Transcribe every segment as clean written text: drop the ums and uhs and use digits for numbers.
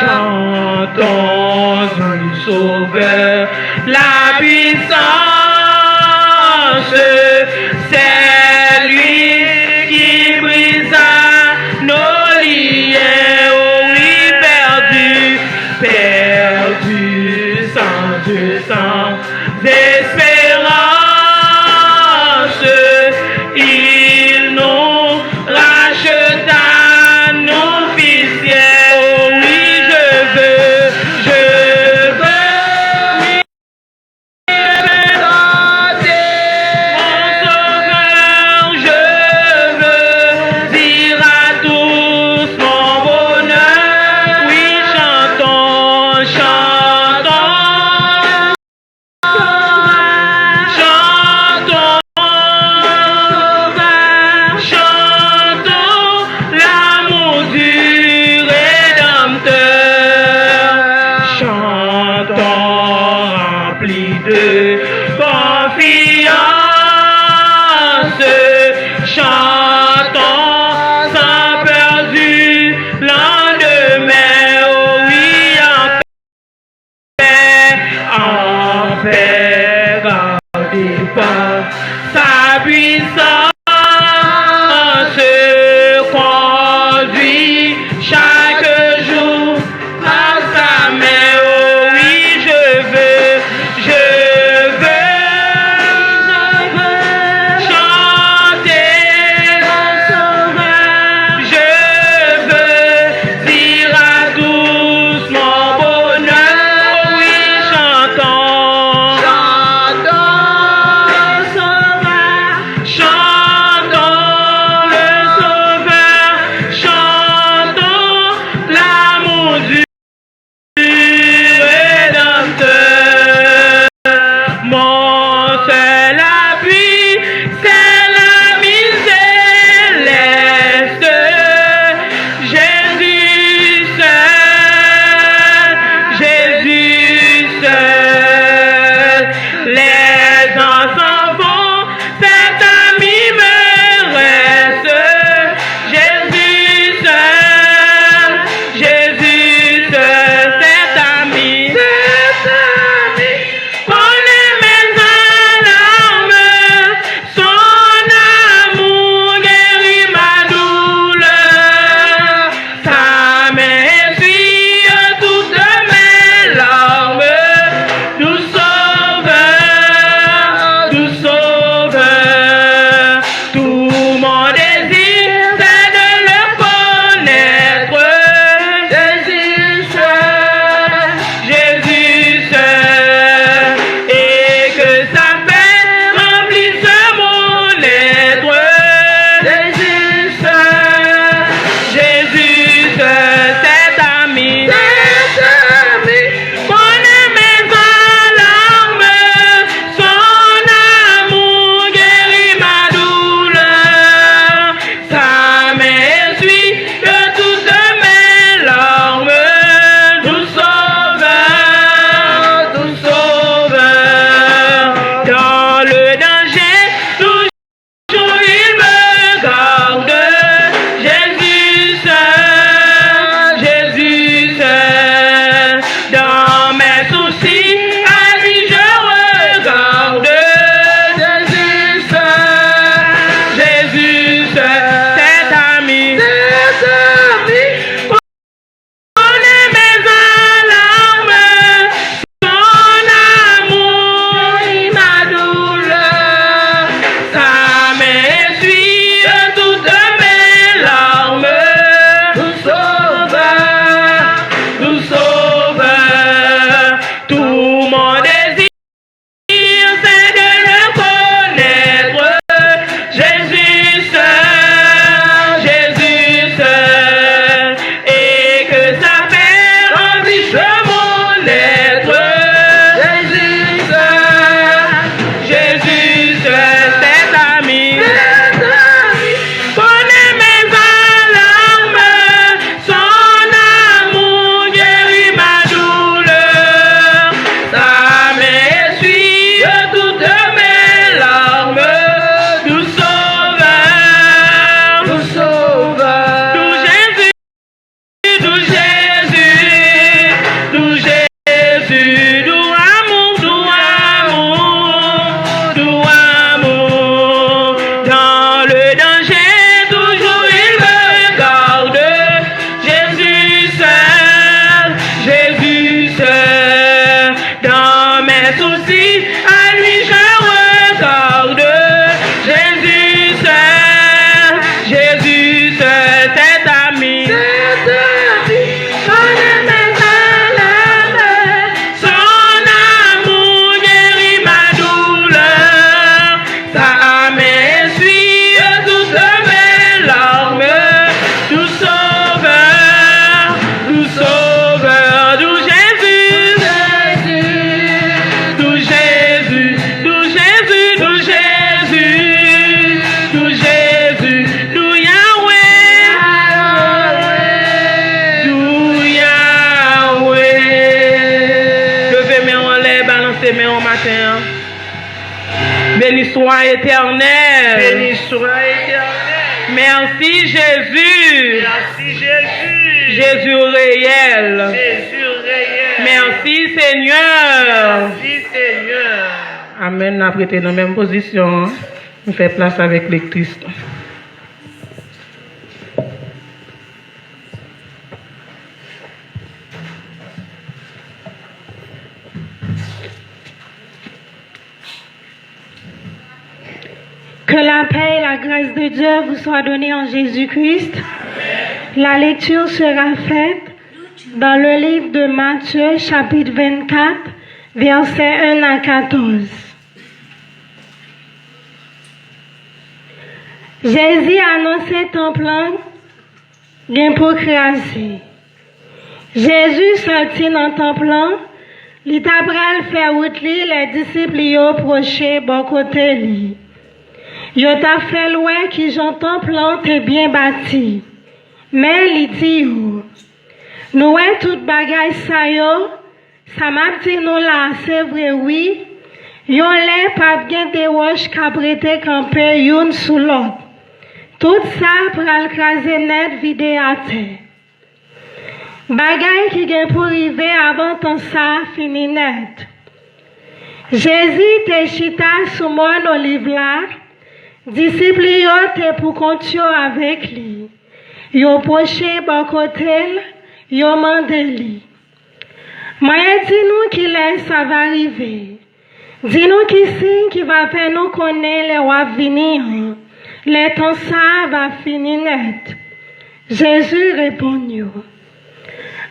Chantons un sauveur, la puissance, c'est lui qui brisa nos liens, oh oui, perdu, sans Dieu, sans espérance, il nous racheta, nous fils. Oh oui, je veux, oui, je veux dire à tous mon bonheur. Oui, chantons, chantons, chantons, chantons l'amour du Rédempteur. Chantons remplis de confiance, chantons sans peur du lendemain. Oh oui, en paix, gardez pas sa puissance, conduit chaque jour par sa main. Oh oui, je veux chanter, je veux dire à tous mon bonheur. Oh oui, chantons, chantons, chantons. s'aimer au matin. Béni soit éternel. Béni soit éternel. Merci Jésus. Merci Jésus. Jésus réel. Jésus réel. Merci Seigneur. Merci Seigneur. Amen. Nous avons été dans la même position. Nous faisons place avec le Christ. Que la paix et la grâce de Dieu vous soient données en Jésus-Christ. La lecture sera faite dans le livre de Matthieu, chapitre 24, versets 1 à 14. Jésus annonçait ton plan pour craser. Jésus sortit dans ton plan, il t'a fait route les disciples y ont approché bon côté lui. Yo t'a fait loin qui j'entends plante bien bâti. Mais li dit yo, nous est tout bagay sa yo, ça m'a dit nous là, c'est vrai oui. Yon lè pas bien des roches qu'a prêté camper yon sous l'autre. Tout ça pral craser net vide à terre. Bagay qui gen pour arriver avant ton ça fini net. Jésus te chita sous mon olive là. Disciples yo te pour continuer avec lui. Yo poché bon côté, yo mandé lui. Moi dis-nous qui laisse ça va arriver. Dis-nous qui signe qui va faire nous connaître les va venir. Le temps ça va finir net. Jésus répond yo.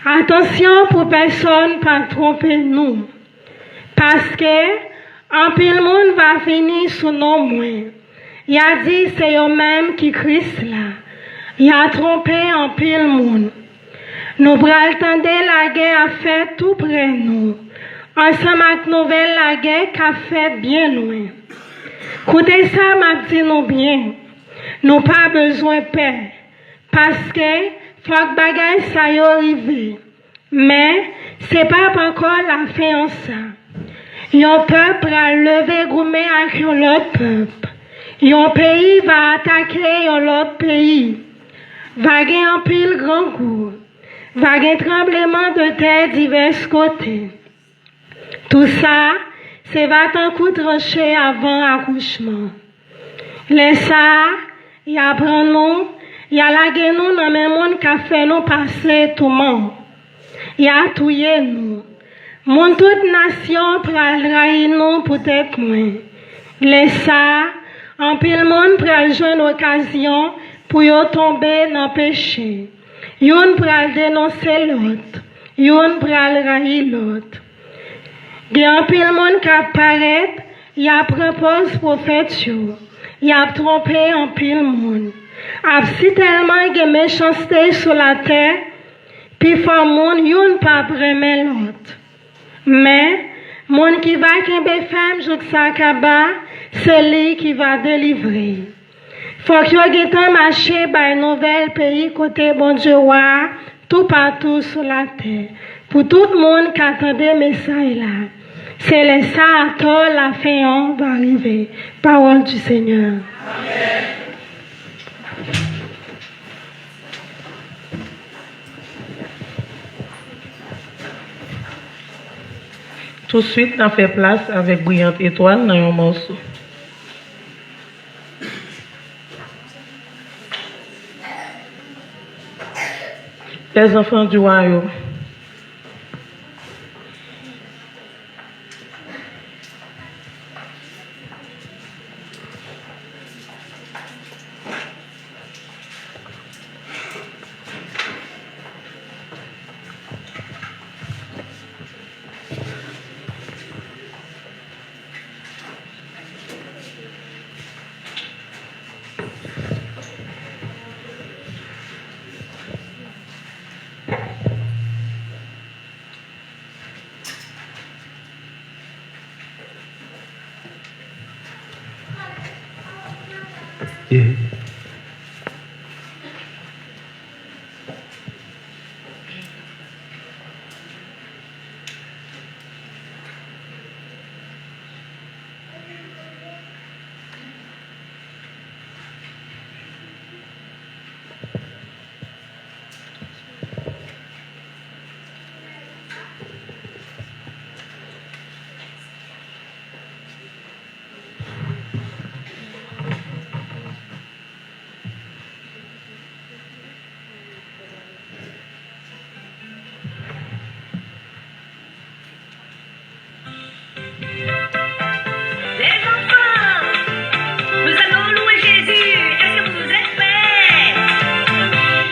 Attention pour personne pas tromper nous. Parce que en pile monde va finir sous nos moins. Il a dit c'est eux-mêmes qui Christ là. Il a trompé en pile monde. Nous pral tendre la guerre a fait tout près nous. Ensemble avec nouvelle la guerre qu'a fait bien loin. Écoutez ça m'a dit nous bien. Nous pas besoin de paix. Parce que faut que bagay ça y arrive. Mais c'est pas encore la fin en ça. Yon peuple a levé gourmet avec l'autre peuple. Yon pays va attaquer yon l'autre pays. Va gen en pile grand coup. Va gen tremblement de terre divers côtés. Tout ça, c'est va tant coup tranché avant accouchement. Les ça, y a prend nous, y a lagué nous dans même monde qui a fait nous passer tout le monde. Y a touillé nous. Mon toute nation pral raï nous peut-être moins. Les ça, en pile monde pral jouer une occasion pour yo tomber dans péché. Yon pral dénoncer l'autre. Yon pral raï l'autre. Gen en pile monde qui apparaît, y a propose prophète yo. Y a trompé en pile monde. A si tellement gen méchanceté sur la terre, puis faut monde yon pas vraiment l'autre. Mais, mon qui va kembe femme jouk sa kaba, c'est lui qui va délivrer. Faut que yo getan marcher by nouvel pays côté bon Dieu wa, tout partout sur la terre. Pour tout le monde qui attendait message là. C'est le ça à tort la fin va arriver. Parole du Seigneur. Amen. Tout de suite, on fait place avec Brillante Étoile dans un morceau. Les enfants du royaume. Yeah.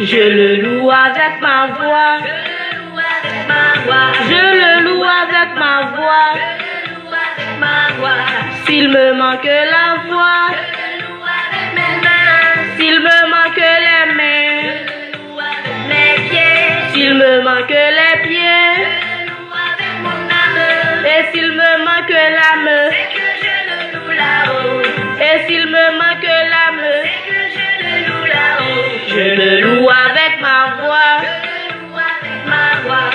Je le loue avec ma voix. Je le loue avec ma voix. S'il me manque la voix, s'il me manque les mains, s'il me manque les pieds, et s'il me manque l'âme, et s'il me manque l'âme, je le loue avec ma voix.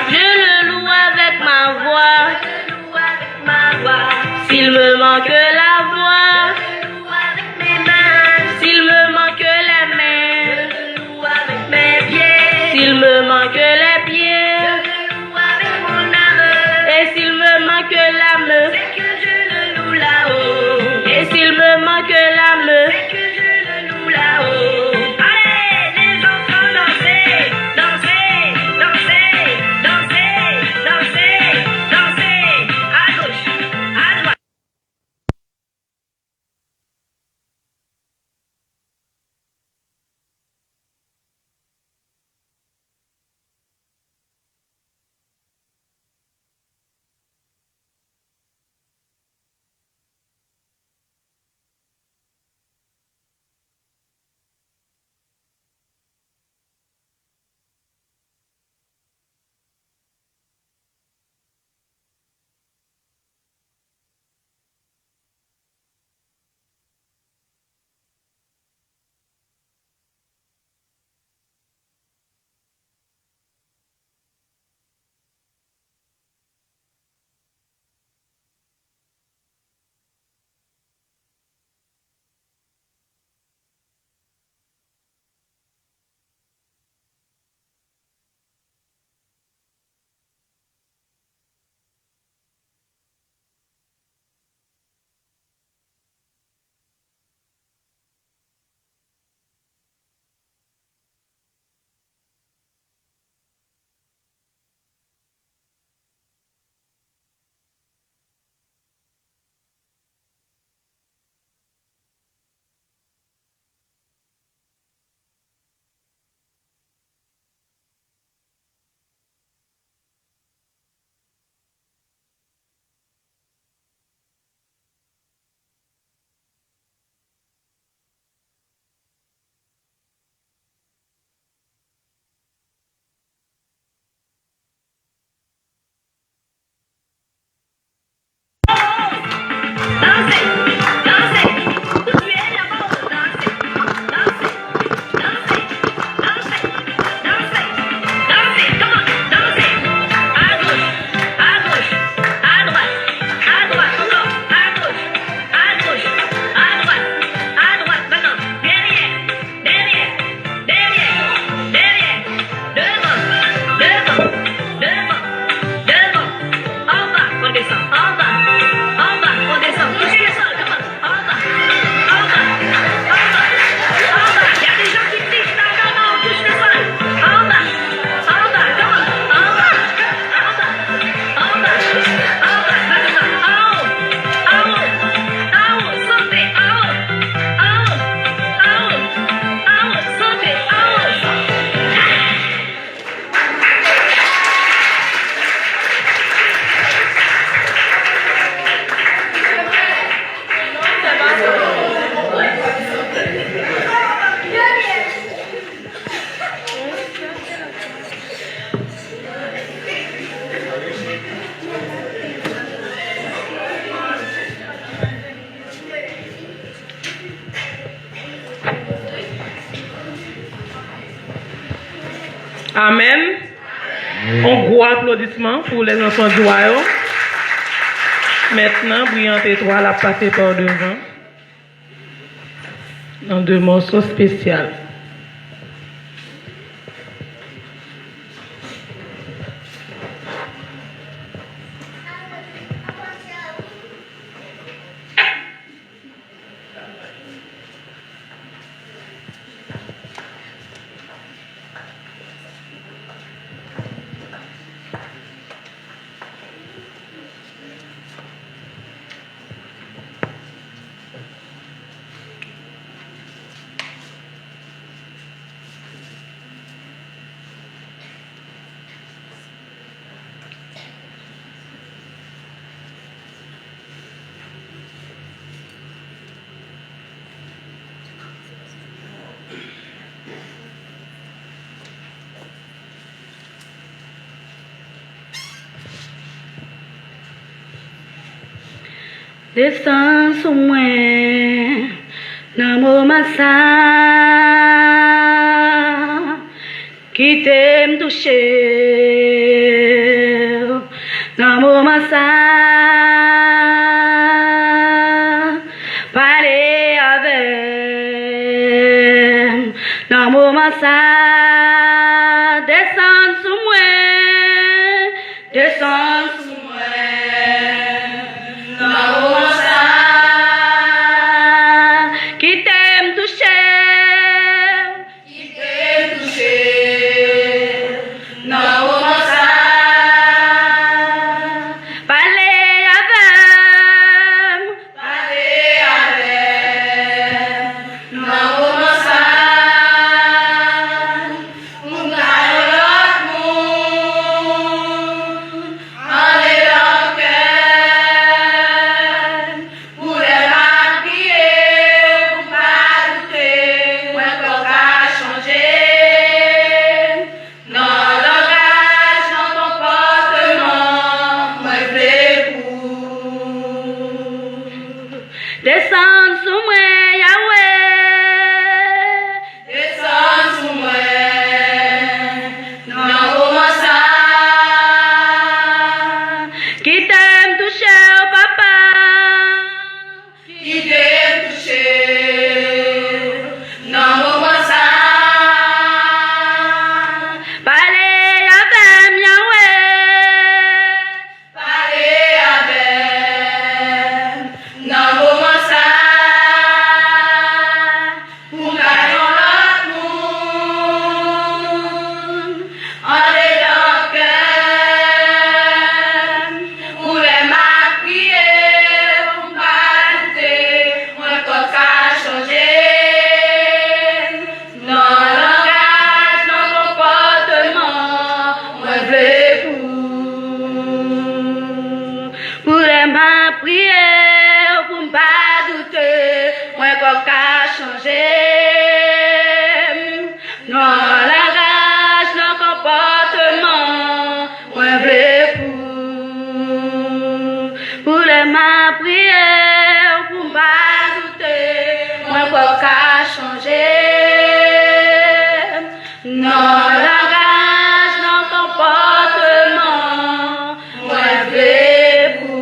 Je le loue avec ma voix. S'il me manque la voix, s'il me manque les mains, s'il me manque les pieds, et s'il me manque l'âme, et s'il me manque l'âme, Amen. Un gros applaudissement pour les enfants du royaume. Maintenant, Brillante Étoile a passé par devant dans 2 morceaux spéciaux. Descends sous moi, dans mon massa, qui t'aime toucher, dans mon massa, parler avec, dans mon massa, descends sous moi, descends sous moi, dans mon massa, qui t'aime toucher, dans mon massa, parler avec, dans mon massa, mon cœur aller dans le cœur, pour les maquiller, pour pas douter, moi qu'on va changer, dans le langage, dans ton comportement, moi veux pour descendre sous moi, Yahweh, descendre sous moi, dans mon massa, qui t'aime toucher, oh papa, qui t'aime toucher, dans mon massa, parler avec Yahweh, parler avec, dans mon massa, pour gagner l'autre monde, aller dans le cœur, pour les maquiller, pour pas douter, moi qu'on va changer, dans le langage, dans ton comportement, moi veux pour les mains prier, pour pas douter, moi qu'on va changer, dans le langage, dans ton comportement, moi veux pour les mains prier, pour pas douter, moi qu'on va changer, dans le langage, dans ton comportement, moi veux pour.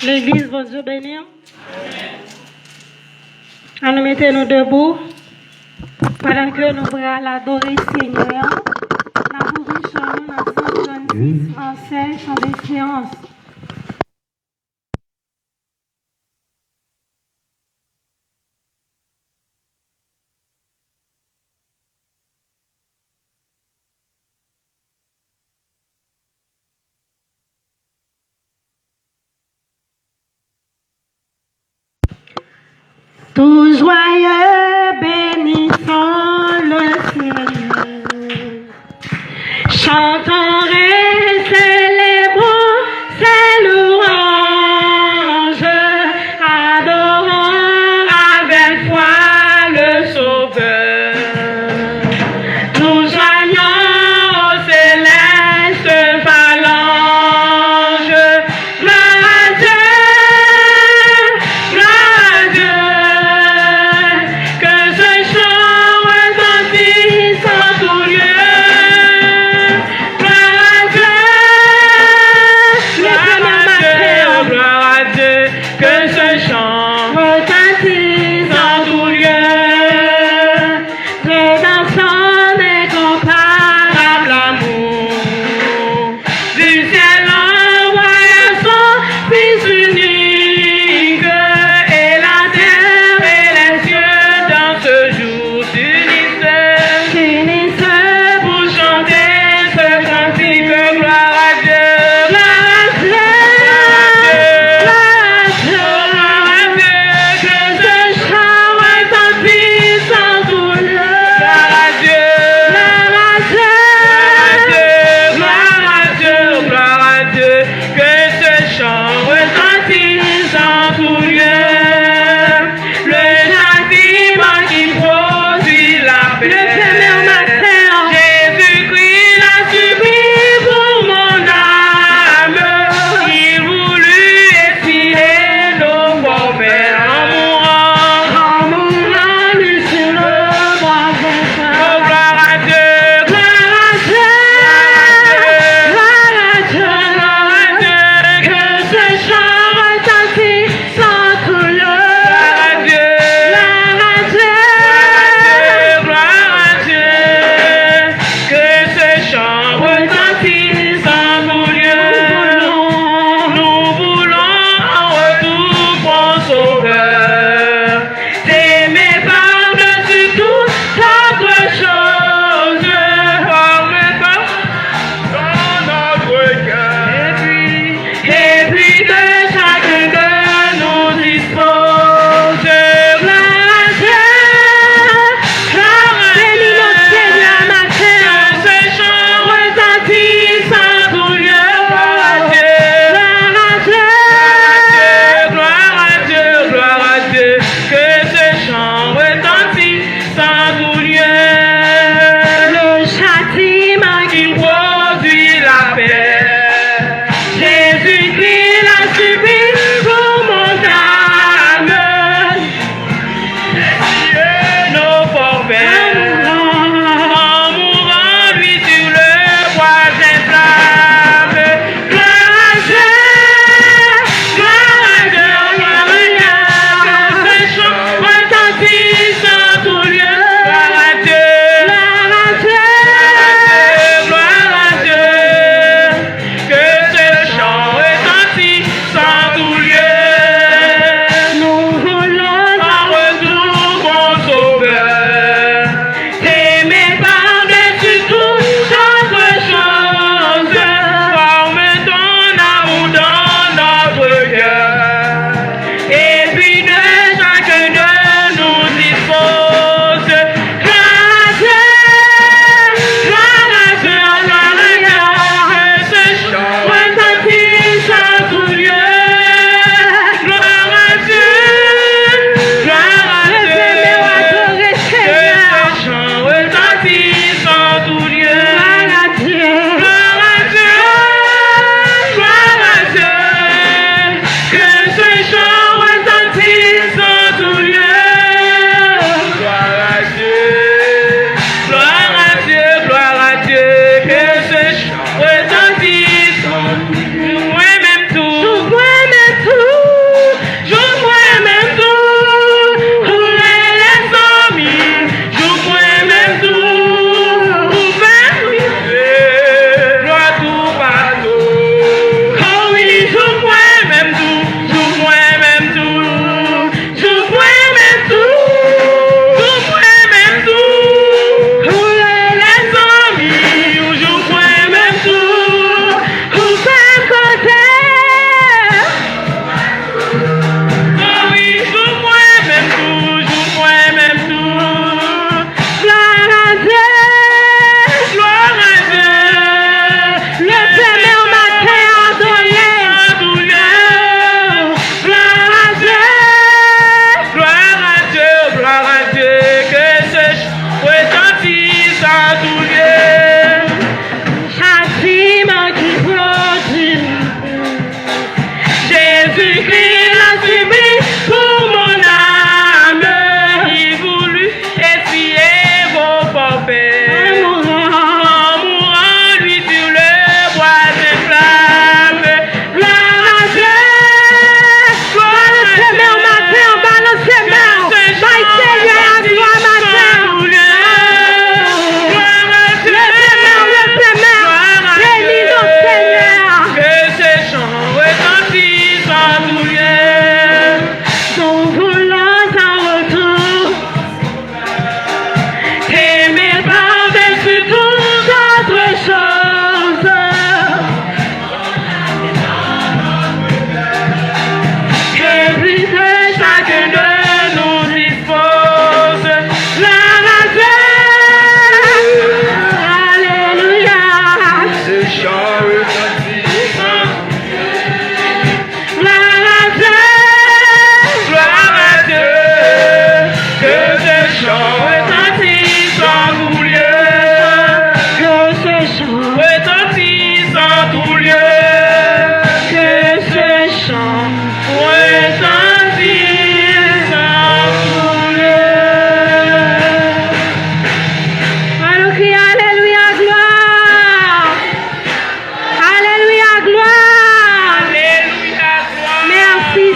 L'église va Dieu bénir. Nous mettons-nous debout pendant que nous allons adorer le Seigneur. Nous pouvons chanter dans 136 français, chant d'espérance. Tout joyeux, bénissons le Seigneur. Chantons et célébrons ses louanges. Adorons avec foi le Sauveur. Nous joignons aux célestes phalanges. Gloire à Dieu, gloire à Dieu.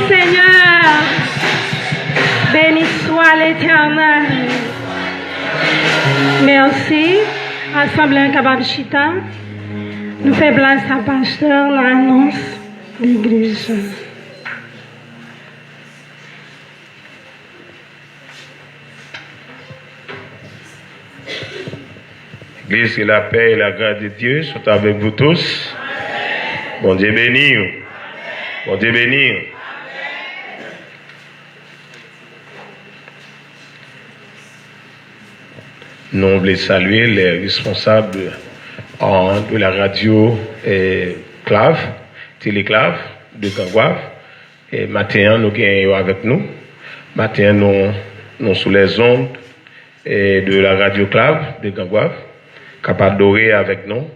Seigneur. Béni soit l'Éternel. Merci. Assemblée incapable chita. Nous faisons place à pasteur l'annonce d'église. L'église et la paix et la grâce de Dieu sont avec vous tous. Bon Dieu béni. Bon Dieu béni. Nous voulons saluer les responsables de la radio Clave, Téléclave de Gangouave. Et maintenant, nous sommes avec nous. Maintenant, nous sous les ondes de la radio Clave de Gangouave, capables d'adorer avec nous,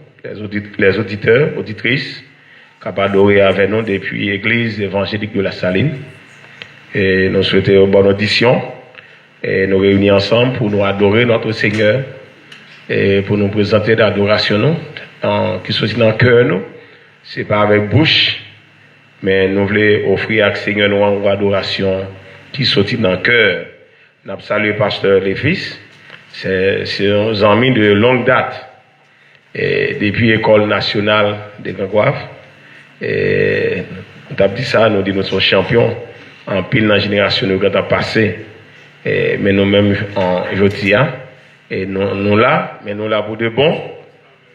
les auditeurs, auditrices, capables d'adorer avec nous depuis l'Église évangélique de la Saline. Et nous souhaitons une bonne audition. Et nous réunir ensemble pour nous adorer notre Seigneur et pour nous présenter l'adoration qui soit dans le cœur nous. C'est pas avec bouche, mais nous voulons offrir à Seigneur nous une adoration qui soit dans le cœur. Nous saluons le pasteur Lévis. C'est un ami de longue date. Et depuis l'école nationale de Gangouave. Et nous avons dit ça, nous disons nous sommes champions en pile dans la génération de nous passé. Mais nous-mêmes, aujourd'hui, et nous là, mais nous là pour de bon,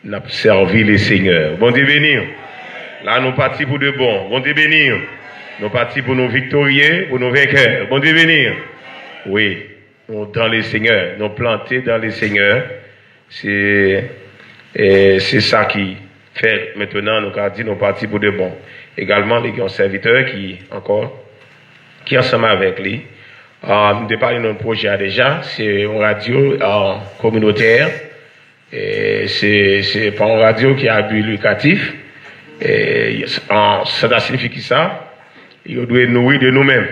nous avons servi les seigneurs. Bon Dieu béni. Là, nous partis pour de bon. Bon Dieu béni. Nous partis pour nous victorieux, pour nous vainqueurs. Bon Dieu béni. Oui, nous dans les seigneurs, nous plantés dans les seigneurs. C'est ça qui fait maintenant, nous avons dit, nous partis pour de bon. Également, les serviteurs qui ensemble avec lui. Nous avons parlé de notre projet déjà, c'est une radio communautaire, c'est pas une radio qui a un but lucratif, ça signifie ça, il doit nourrir de nous-mêmes.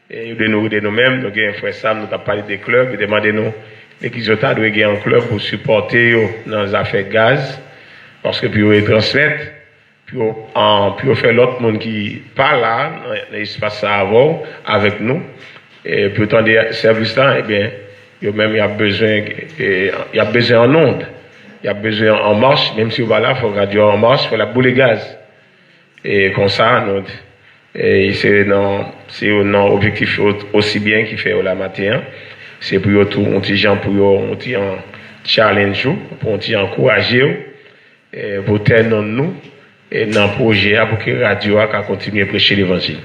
Il doit nourrir de nous-mêmes, nous avons fait ça, nous avons parlé des clubs, nous demandé nous, l'église doit avoir un club pour supporter dans les affaires gaz, parce que puis ils transmettent, puis faire l'autre monde qui parle là, dans l'espace avant, avec nous. Et pour tant des services-là, eh bien, il y a besoin en onde, il y a besoin en marche, même si on va là, il faut radio en marche, il faut la boule de gaz. Et comme ça, c'est un objectif aussi bien qu'il fait la matin, c'est pour tout, on dit pour un challenge, pour encourager, pour tenir nous, et dans le projet, pour que la radio continue à prêcher l'évangile.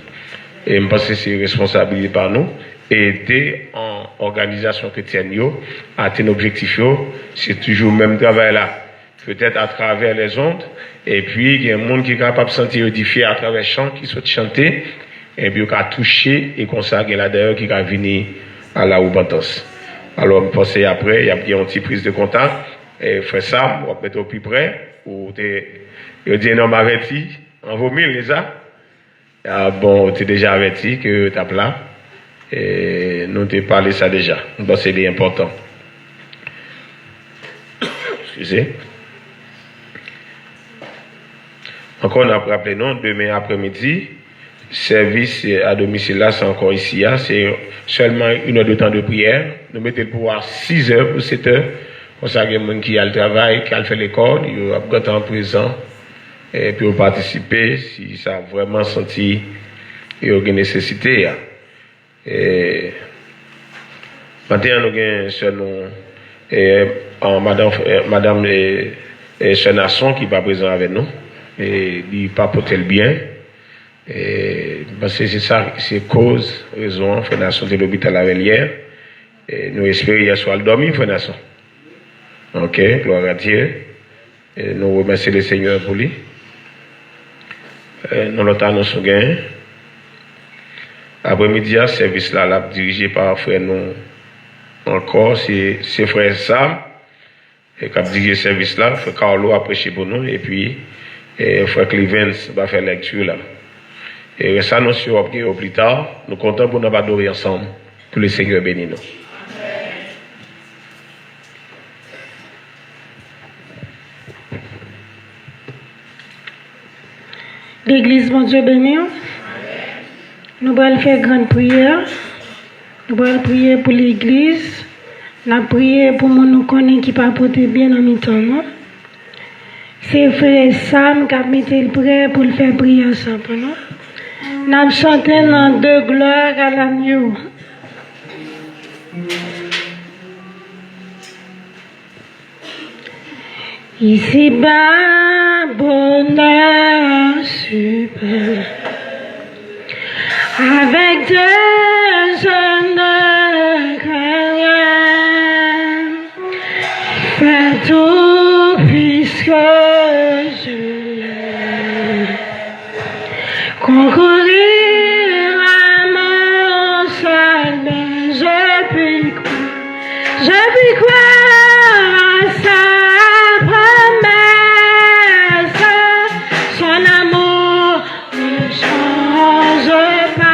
Et je pense que c'est responsabilité par nous. Aider en organisation chrétienne à atteindre l'objectif, c'est toujours le même travail là. Peut-être à travers les ondes, et puis il y a un monde qui est capable de se sentir édifié à travers les chants qui sont chantés, et puis qui a touché, et comme ça, il y a là d'ailleurs qui va venir à la repentance. Alors, je pense après, il y a bien une petite prise de contact, et faire ça, on va mettre au plus près, ou il dit un homme averti, en vaut mille, les ça. Ah bon, tu es déjà averti que tu as là. Et nous t'ai parlé ça déjà. Donc c'est important. Excusez. Encore, on a rappelé, non, demain après-midi, service à domicile là, c'est encore ici. C'est seulement 1 heure de temps de prière. Nous mettons le pouvoir 6 heures ou 7 heures. Pour ça, il y a des gens qui a le travail, qui a fait l'école, ils ont temps présent. Et puis participer si ça a vraiment senti et une nécessité. Et maintenant, nous avons ce nom, madame Chenasson qui n'est pas présent avec nous. Et il pas porter le bien. Et parce que c'est ça, c'est cause, raison, Fondation de l'hôpital à Vélière. Et nous espérons hier soir le dormir, Fondation. Ok, gloire à Dieu. Et nous remercions le Seigneur pour lui. Nous l'avons gagné. Après-midi, ce service-là, dirigé par frère nous, encore, c'est frère Sam, qui a dirigé le service-là, frère Carlo a prêché pour nous, et puis, frère Clevens va faire lecture là. Et ça, nous serons plus tard, nous comptons pour nous adorer ensemble, que le Seigneur bénisse nous. L'église, mon Dieu béni. Nous allons faire grande prière. Nous allons prier pour l'église. Nous allons prier pour nous connaître qui pas porter bien en mi-temps. C'est frère Sam qui a mis le prêt pour le faire prier ensemble. Nous allons chanter dans deux gloires à l'agneau. Ici-bas, bonheur super. Avec deux jeunes carrières, fais tout puisque je l'aime. Concourir à mon salut, je puis croire à sa promesse, son amour ne change pas.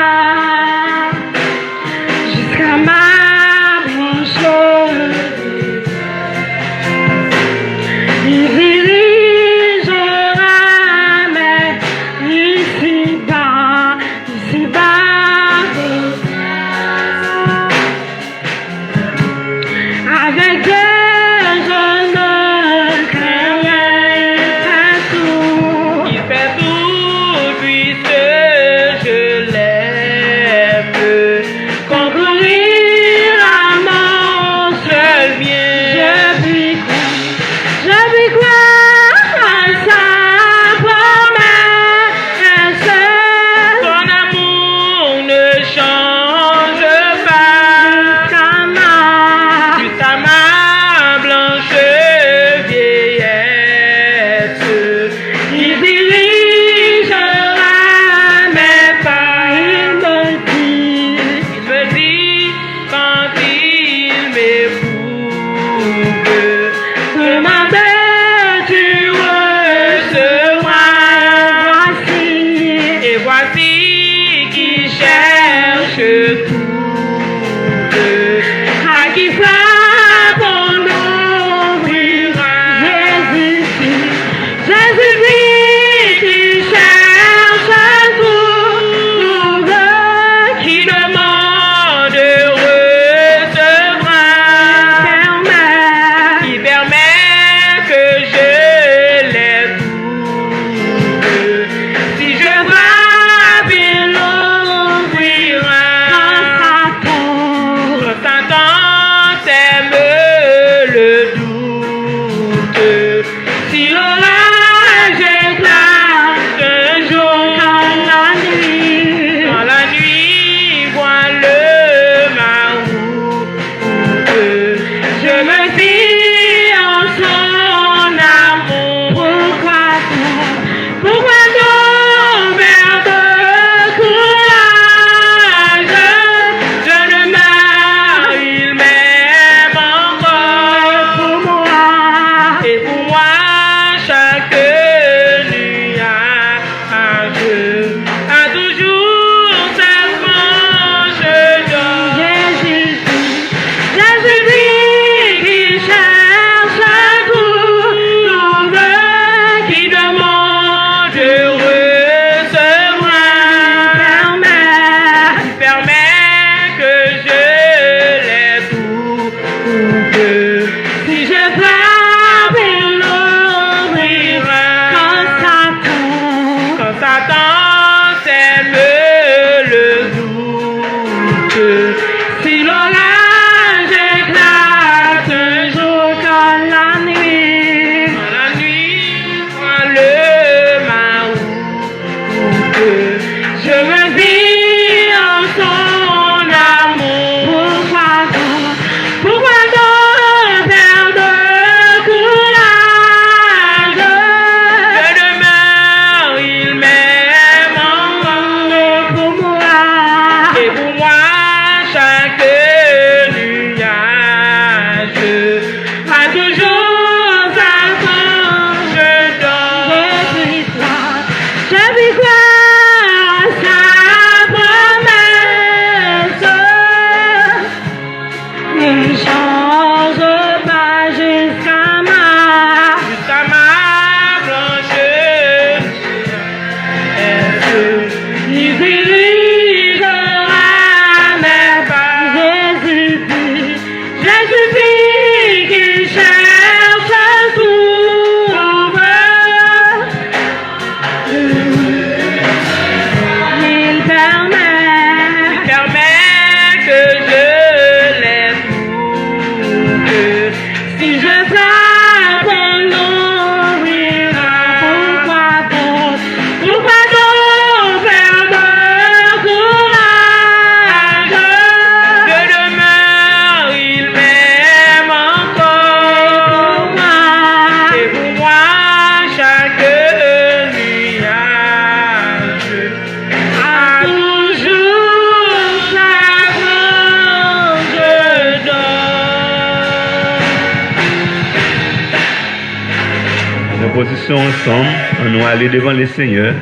protection ensemble. On nous aller devant les seigneurs.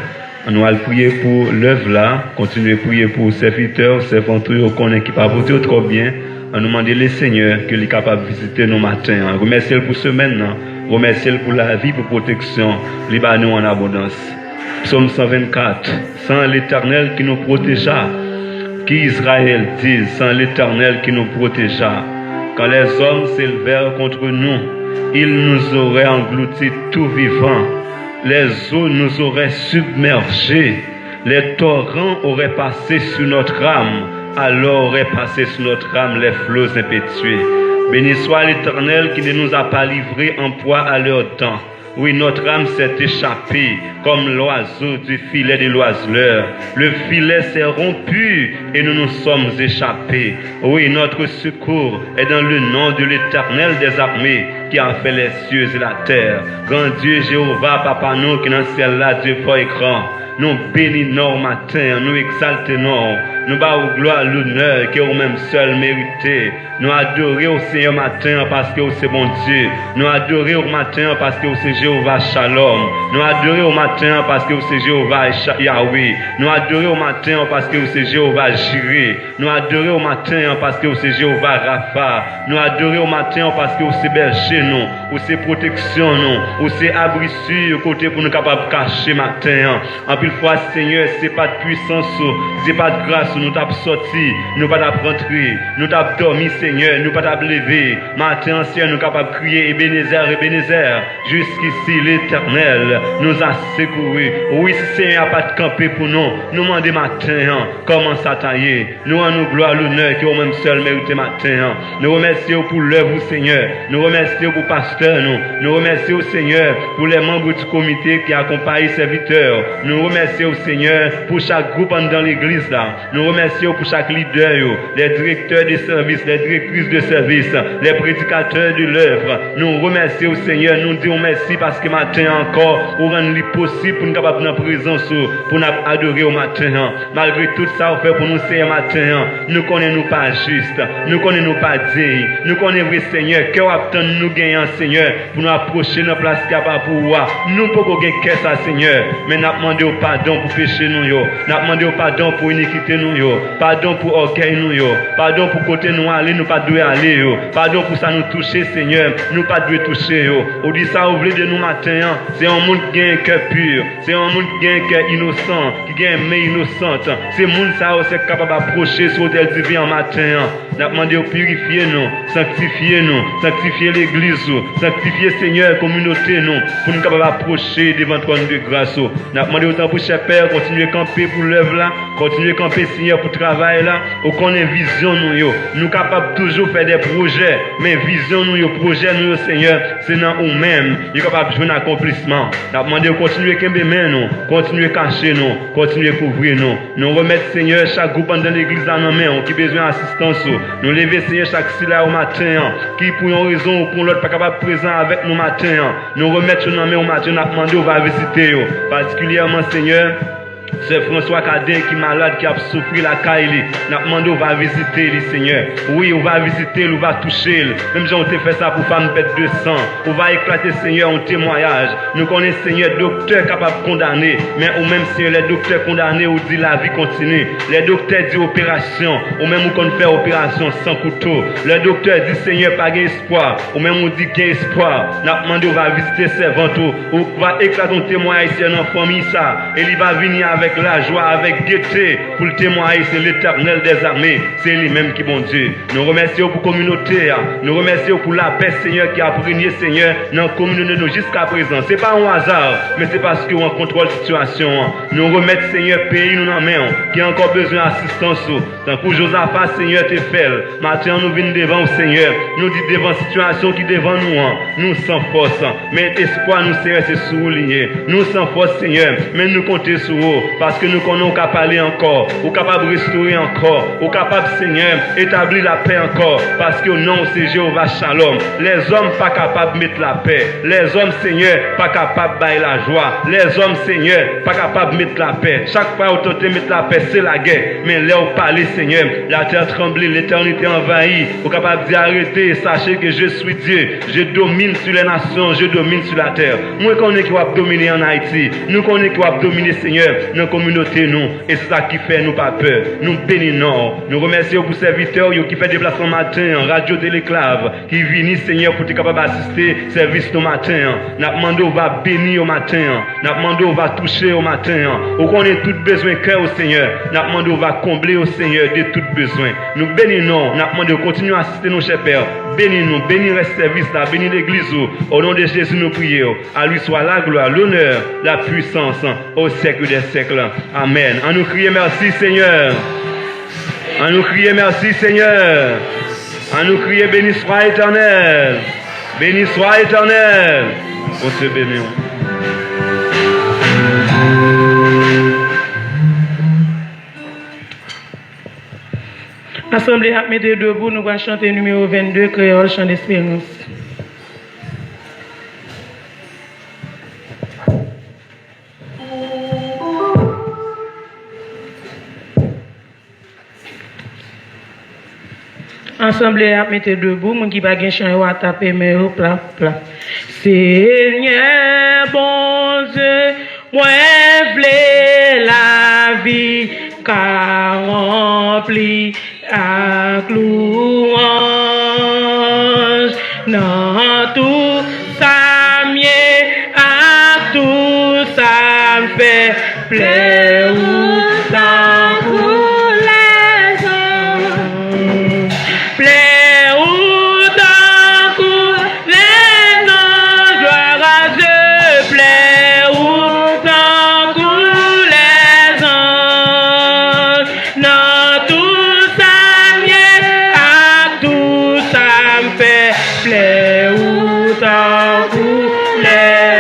On nous aller prier pour l'œuvre là. Continuer à prier pour serviteurs, servantes qu'on est qui pas voter trop bien. On nous demander les seigneurs que les capables de visiter nos matins. On remercie pour semaine. Remercie pour la vie, pour protection. Libanon en abondance. Psaume 124. Sans l'Éternel qui nous protégea. Qu'Israël dise, sans l'Éternel qui nous protégea. Quand les hommes s'élevèrent contre nous, ils nous auraient engloutis tout vivant. Les eaux nous auraient submergés. Les torrents auraient passé sur notre âme. Alors auraient passé sur notre âme les flots impétueux. Béni soit l'Éternel qui ne nous a pas livrés en proie à leur temps. Oui, notre âme s'est échappée comme l'oiseau du filet de l'oiseleur. Le filet s'est rompu et nous nous sommes échappés. Oui, notre secours est dans le nom de l'Éternel des armées qui a fait les cieux et la terre. Grand Dieu Jéhovah, Papa nous qui dans le ciel là, Dieu fort et grand. Nous bénissons matin, nous exaltons, nous bavons gloire, l'honneur qui est au même seul mérité. Nous adorons au Seigneur matin parce que c'est bon Dieu. Nous adorons au matin parce que c'est Jéhovah Shalom. Nous adorons au matin parce que c'est Jéhovah Yahweh. Nous adorons au matin parce que c'est Jéhovah Jireh. Nous adorons au matin parce que c'est Jéhovah Rapha. Nous adorons au matin parce que c'est berger nous, ou c'est protection nous, ou c'est abri sûr côté pour nous capables de cacher matin. En plus fois Seigneur, c'est pas de puissance, c'est pas de grâce, nous t'avons sorti, nous pas d'apprendre, nous t'avons dormi Seigneur, nous pas d'apprendre lever. Matin ancien, nous capables de crier Ebenezer, Ebenezer. Jusqu'ici l'Éternel nous a secourus. Oui Seigneur, a pas de camper pour nous. Nous demandons matin comment ça tailler. Nous rendons gloire l'honneur qui est au même seul mérité matin. Nous remercions pour l'œuvre Seigneur. Nous remercions pour pasteur nous remercions Seigneur pour les membres du comité qui accompagnent les serviteurs. Nous remercions Seigneur pour chaque groupe dans l'église là. Nous remercions pour chaque leader, les directeurs de service, les directrices de service, les prédicateurs de l'œuvre. Nous remercions Seigneur, nous disons merci parce que matin encore, on rend le possible pour nous capables de présence, pour nous adorer au matin. Malgré tout ça, on fait pour nous Seigneur matin. Nous connaissons pas juste, nous connaissons pas digne, nous connaissons vrai Seigneur, que nous gagnons Seigneur pour nous approcher de la place capable pour voir. Nous pouvons gagner qu'est ça Seigneur, mais nous demandons pardon pour péché nous yo, nous demandons pardon pour iniquité nous yo, pardon pour orgueil nous yo, pardon pour côté nous aller, nous pas doit aller yo, pardon pour ça nous toucher Seigneur, nous pas doit toucher yo. On dit ça au de nous matin, c'est un monde qui a un cœur pur, c'est un monde qui a un cœur innocent, qui a une main innocente. C'est monde ça c'est capable d'approcher sur l'autel divin en matin. Nous demandons purifier nous, sanctifier l'église, sanctifier Seigneur communauté nous, pour nous capables d'approcher devant toi de grâce. Nous demandons autant pour cher Père, continuer à camper pour l'œuvre là, continuer à camper Seigneur pour le travail là, au qu'on ait vision nous capables toujours faire des projets, mais vision nous, projet nous Seigneur, c'est dans nous-mêmes, nous capables de jouer un accomplissement. Nous demandons continuer à camper nous, continuer à cacher nous, continuer à couvrir nous. Nous remettre Seigneur chaque groupe dans l'église dans nos mains qui a besoin d'assistance. Nous lever Seigneur chaque là au matin, qui pour une raison ou pour l'autre pas capable de présent avec nous matin. Nous remettre nos mains au matin, nous demandons on va visiter particulièrement Seigneur. C'est François Cadet qui est malade, qui a souffert la caille. Nous demandons, on va visiter le Seigneur. Oui, on va visiter, on va toucher. Même si on te fait ça pour femme bête de sang, on va éclater Seigneur en témoignage. Nous connaissons Seigneur, docteur capable de condamner. Mais ou même Seigneur, les docteurs condamnés, on dit la vie continue. Les docteurs disent opération. Ou même on fait opération sans couteau. Les docteurs disent Seigneur, pas d'espoir. Ou même on dit qu'il y a espoir. Nous demandons, on va visiter servantes. On va éclater un témoignage ici dans la famille ça. Et il va venir avec la joie, avec gaieté, pour le témoigner, c'est l'Éternel des armées, c'est lui-même qui est bon Dieu. Nous remercions pour la communauté, nous remercions pour la paix, Seigneur, qui a régné, Seigneur, dans la communauté jusqu'à présent. Ce n'est pas un hasard, mais c'est parce qu'on contrôle la situation. Nous remettons, Seigneur, pays nous en main, qui a encore besoin d'assistance. Tant pour Josaphat, Seigneur, t'es fait. Maintenant, nous venons devant le Seigneur, nous dit devant la situation qui est devant nous, nous sans force, mais espoir, nous, Seigneur, c'est souligné. Nous sans force, Seigneur, mais nous comptons sur vous. parce que nous connaissons qu'à parler encore, ou capable de restaurer encore, ou capable, Seigneur, établir la paix encore, parce que non, c'est Jéhovah Shalom. Les hommes pas capables de mettre la paix. Les hommes, Seigneur, pas capables de bailler la joie. Les hommes, Seigneur, pas capables de mettre la paix. Chaque fois où tu mettre la paix, c'est la guerre. Mais là où parler, Seigneur, la terre tremble, l'éternité envahie. Vous capable de dire arrêtez, sachez que je suis Dieu. Je domine sur les nations, je domine sur la terre. Moi, je connais qui va dominer en Haïti. Nous connaissons qui va dominer, Seigneur, dans la communauté, nous. Et c'est ça qui fait nous pas peur. Nous bénissons. Nous remercions pour serviteurs qui fait déplacement matin, radio téléclave, qui viennent, Seigneur, pour être capable d'assister service au matin. Nous demandons, va bénir au matin. Nous demandons, va toucher au matin. Nous connaissons tout besoin cœur au Seigneur. Nous demandons, va combler au Seigneur de tout besoin. Nous bénissons. Nous demandons, continuer à assister nos chers pères. Bénis-nous, bénis le service là, bénis l'église. Au nom de Jésus, nous prions. À lui soit la gloire, l'honneur, la puissance au siècle des siècles. Amen. En nous crier merci, Seigneur. En nous crier merci, Seigneur. En nous crier béni soit éternel. Béni soit éternel. On se bénit. Assemblée à mettre debout, nous allons chanter numéro 22, Créole, chant d'espérance. Assemblée à mettre debout, mon qui va gagner chant à taper mais au plat plat. Seigneur bon Dieu, moi v'lais la vie car rempli à louange dans tout ça mieux à tout ça me fait plaisir dans pour les hommes plaisir dans pour les hommes gloire à Dieu plaisir dans pour les hommes dans tout ça mieux à tout ça me fait plaisir dans pour les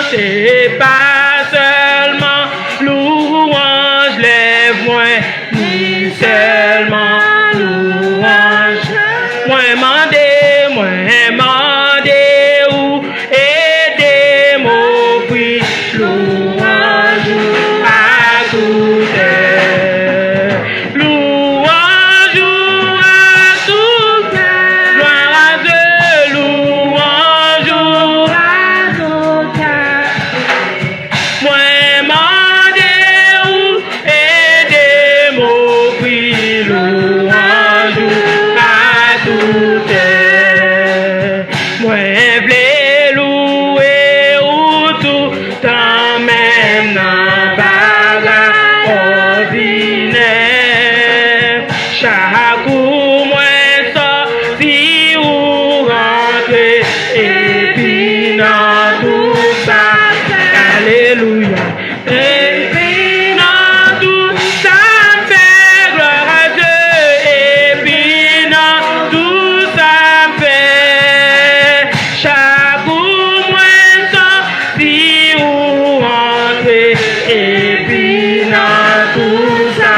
c'est pas seulement louange lève-moi ni seulement louange moi mandé ou aider mon prix louange à tout louange à tout gloire à Dieu louange à tout moi mandé ou aider mon prix louange à tout moi v'lais louer ou tout temps même dans bagarre ordinaire chaque coup moi sorti ou rentrer et puis dans tout ça alléluia et puis dans tout ça fait gloire à Dieu et puis dans tout ça fait chaque coup moi sorti ou rentrer et puis dans tout ça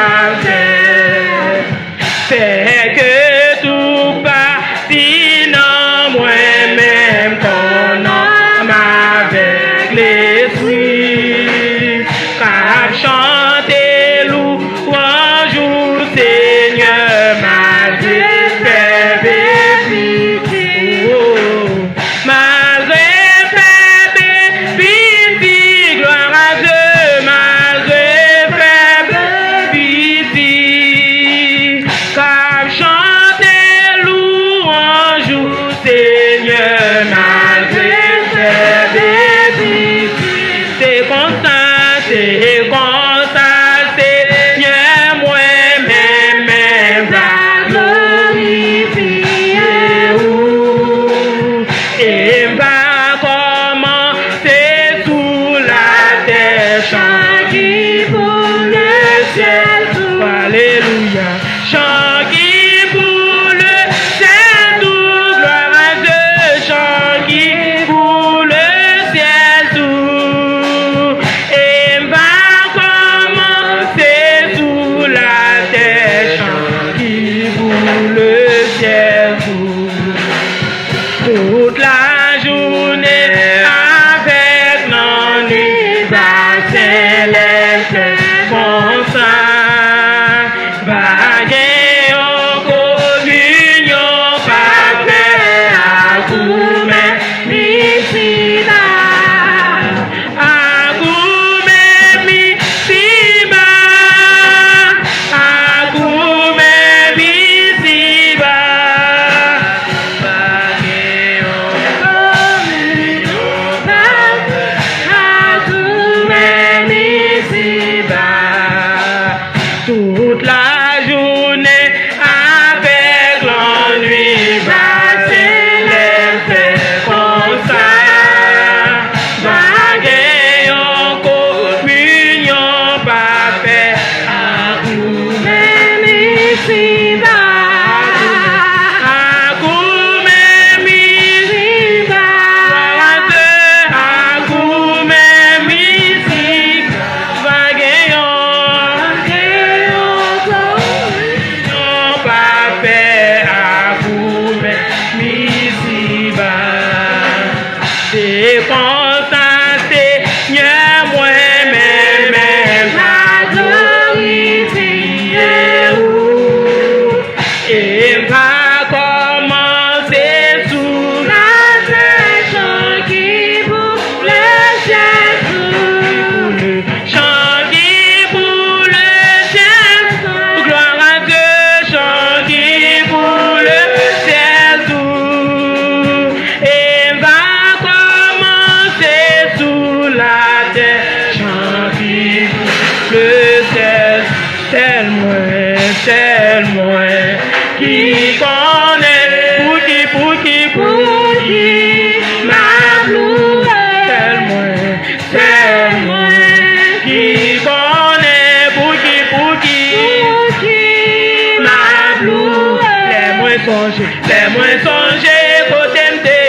Laisse-moi songer qu'au tempté,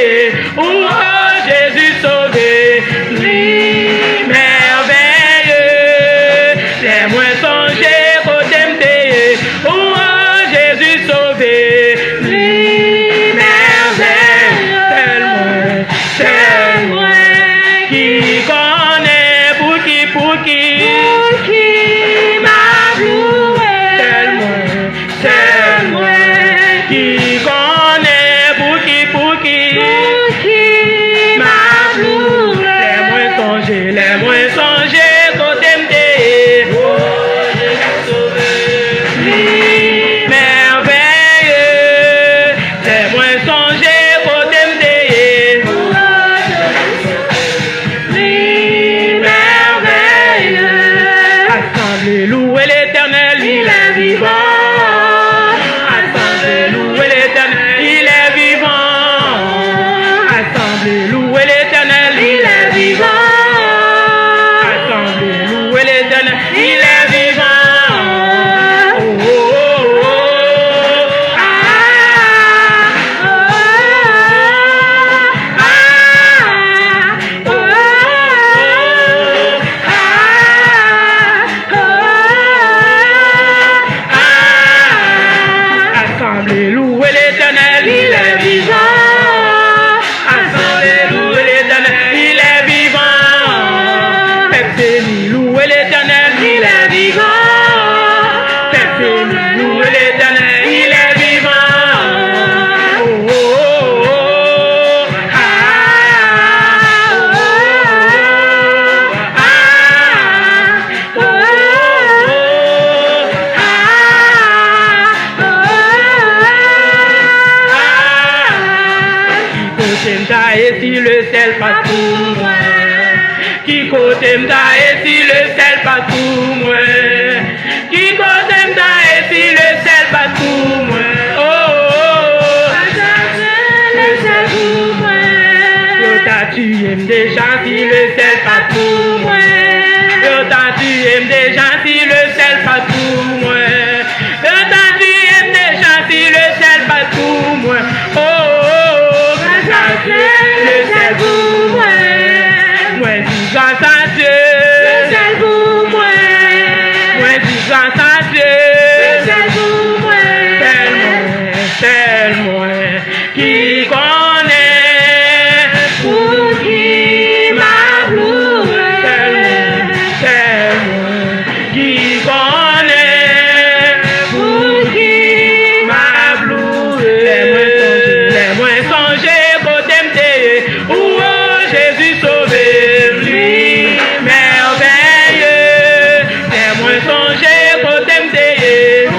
oh Jésus sauvé, lui merveilleux. Laisse-moi songer qu'au tempté, oh Jésus sauvé, lui merveilleux. Tellement qui connaît pour qui m'a loué. Tellement qui connaît pour qui m'a loué. Les moins songer qu'au tempté, oh Jésus sauvé, lui merveilleux. Les moins songer qu'au tempté, oh Jésus sauvé, lui merveilleux. Assemblez, louez l'Éternel, il est vivant. Louez l'Éternel, il est vivant. Assemblée, louez l'Éternel, il est vivant. Oh, oh, oh, ah, oh, ah, oh, ah. Assemblée, louez l'Éternel, il est vivant. Louez l'Éternel, il est vivant. Louez l'Éternel, il est vivant. Oh, oh, oh, ah, oh, Qui côté et si le sel pas pour moi. Qui côté et si le sel pas pour moi. Qui côté et si le sel pas pour moi. Oh, oh, oh. Le sel pour moi. Yo t'as tué déjà si le sel pas pour moi. Yo t'as tué déjà si le sel pas pour moi. Yo t'as tué déjà si le sel pas pour moi. Oh, oh, oh. Le sel pour moi. Moi dis grâce à Dieu. Le sel pour moi. Moi dis grâce à Dieu. Le sel pour moi. Tellement qui connaît pour qui m'a loué. Tellement qui connaît pour qui m'a loué. Les moins songer qu'au tempté, oh Jésus sauvé. Songer qu'au tempté, oh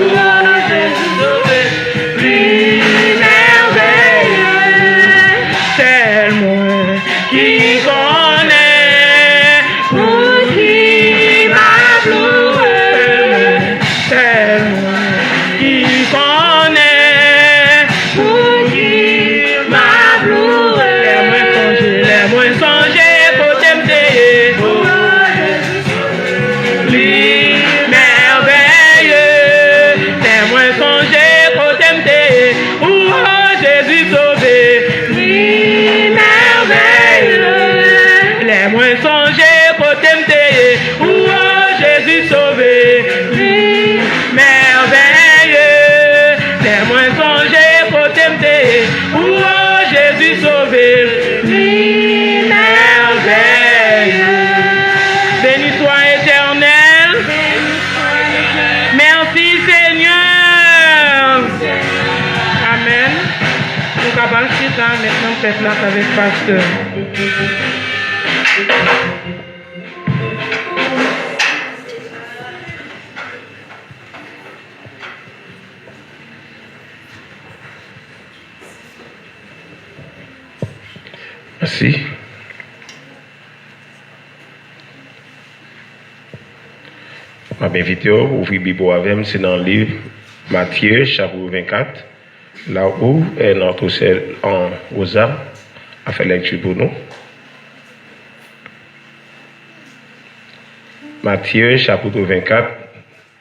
Jésus sauvé, lui ça, maintenant faites là avec pasteur. Merci. Je vais inviter à ouvrir la Bible avec moi, c'est dans le livre Matthieu, chapitre 24, là où notre sœur en Rosa a fait lecture pour nous. Matthieu, chapitre 24,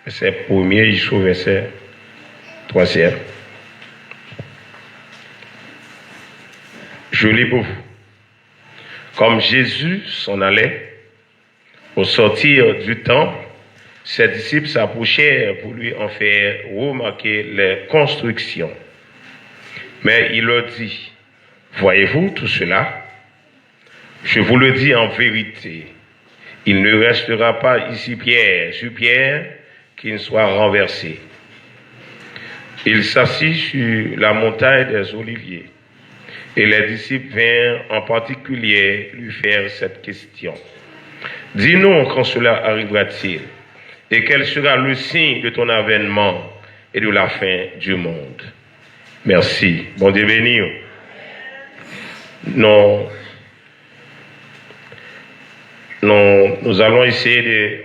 verset 1er jusqu'au verset 3e. Je lis pour vous. Comme Jésus s'en allait, au sortir du temple, ses disciples s'approchèrent pour lui en faire remarquer les constructions. Mais il leur dit, voyez-vous tout cela? Je vous le dis en vérité, il ne restera pas ici pierre sur pierre qui ne soit renversé. Il s'assit sur la montagne des Oliviers. Et les disciples vinrent en particulier lui faire cette question. Dis-nous quand cela arrivera-t-il, et quel sera le signe de ton avènement et de la fin du monde. Merci. Bon Dieu béni. Nous allons essayer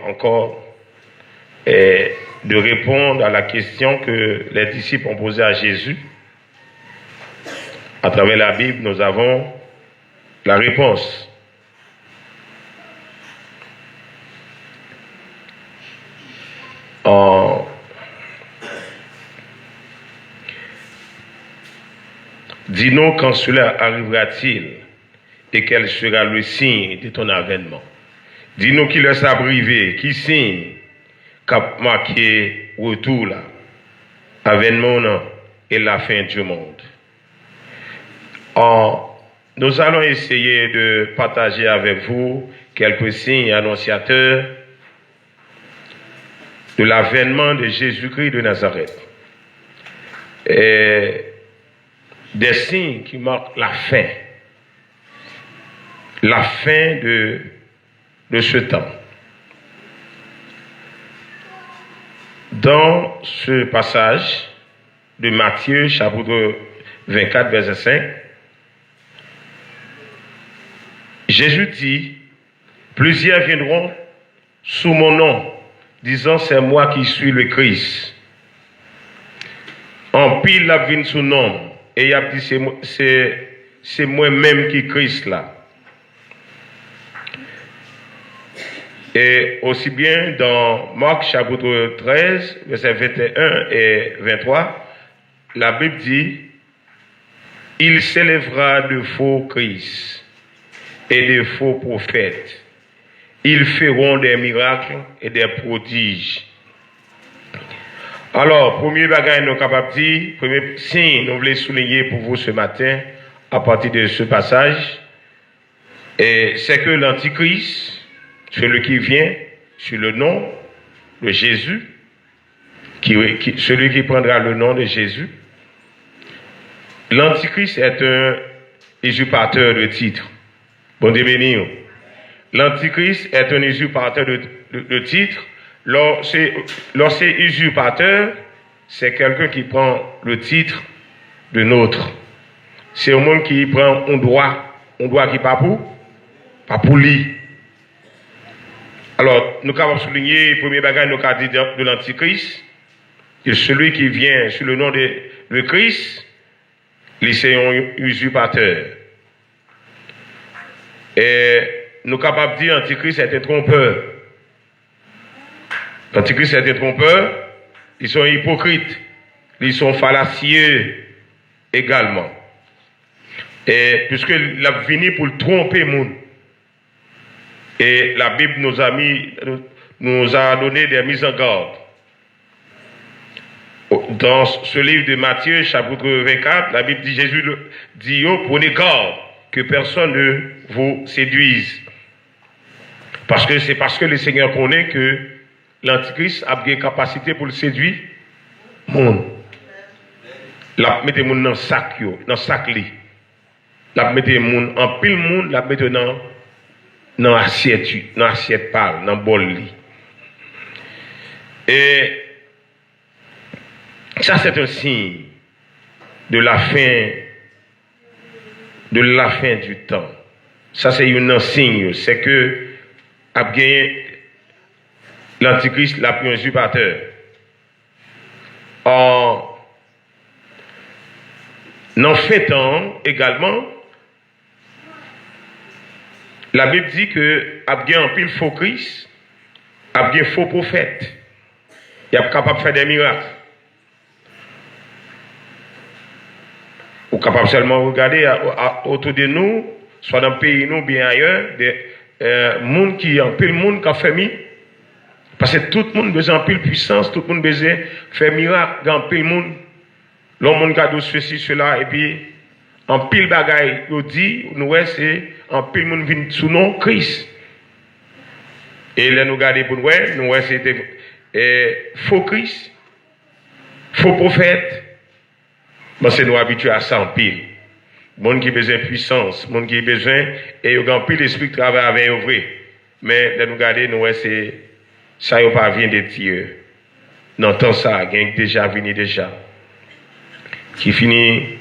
de répondre à la question que les disciples ont posée à Jésus. À travers la Bible, nous avons la réponse. Dis-nous quand cela arrivera-t-il et quel sera le signe de ton avènement. Dis-nous qui laisse arriver, qui signe, qu'a marqué retour là, avènement et la fin du monde. Nous allons essayer de partager avec vous quelques signes annonciateurs de l'avènement de Jésus-Christ de Nazareth. Et des signes qui marquent la fin de ce temps. Dans ce passage de Matthieu, chapitre 24, verset 5, Jésus dit, plusieurs viendront sous mon nom, disant c'est moi qui suis le Christ. En pile la vine sous nom, et il a dit c'est moi-même qui Christ là. Et aussi bien dans Marc chapitre 13, verset 21 et 23, la Bible dit, il s'élèvera de faux Christ et de faux prophètes. Ils feront des miracles et des prodiges. Alors, premier bagage nous capables de dire, premier signe nous voulons souligner pour vous ce matin, à partir de ce passage, c'est que l'Antichrist, celui qui vient sur le nom de Jésus, celui qui prendra le nom de Jésus, l'Antichrist est un usurpateur de titres. Bon Dieu béni. L'Antichrist est un usurpateur de titres. Lorsque usurpateur, c'est quelqu'un qui prend le titre de nôtre. C'est un monde qui prend un droit qui pas pour lui. Alors, nous avons souligné le premier bagage nous avons dit de l'Antichrist, que celui qui vient sous le nom de Christ, c'est un usurpateur. Et nous sommes capables de dire que l'Antichrist est un trompeur. L'Antichrist est un trompeur, ils sont hypocrites, ils sont fallacieux également. Et puisqu'il a venu pour tromper le monde. Et la Bible nous a donné des mises en garde. Dans ce livre de Matthieu, chapitre 24, la Bible dit, Jésus dit, prenez garde que personne ne vous séduise. C'est parce que le Seigneur connaît que l'Antichrist a des capacités pour le séduire. Monde. La mettez monde dans le sac, la mettre moun en pile monde, la mettre dans assiette pâle, dans bol li. Et ça c'est un signe de la fin du temps. Ça c'est un signe, c'est que a gagné l'antichrist la plus usurpateur. Or, dans fin temps également, la Bible dit que a gagné un pile faux Christ, a gagné faux prophète. Il est capable de faire des miracles. Ou capable seulement de regarder autour de nous, soit dans le pays, nous, bien ailleurs, des monde qui en pile monde qui a fait mi. Parce que tout le monde besoin en pile puissance, tout le monde besoin faire miracle dans pile monde. L'homme qui a dit ceci, cela, et puis en pile bagaille, il dit, nous, c'est en pile monde vient sous nom Christ. Et là, nous regardons pour nous, c'était faux Christ, faux prophète. Mais c'est nous habitués à ça en pile. Monde qui a besoin de puissance, monde qui a besoin, et il y a un pile d'esprit qui travaille avec eux vrai. Mais là, nous regardons, nous, c'est ça, il n'y a pas vient de Dieu. Non, tant ça, il y a déjà venu déjà. Qui finit,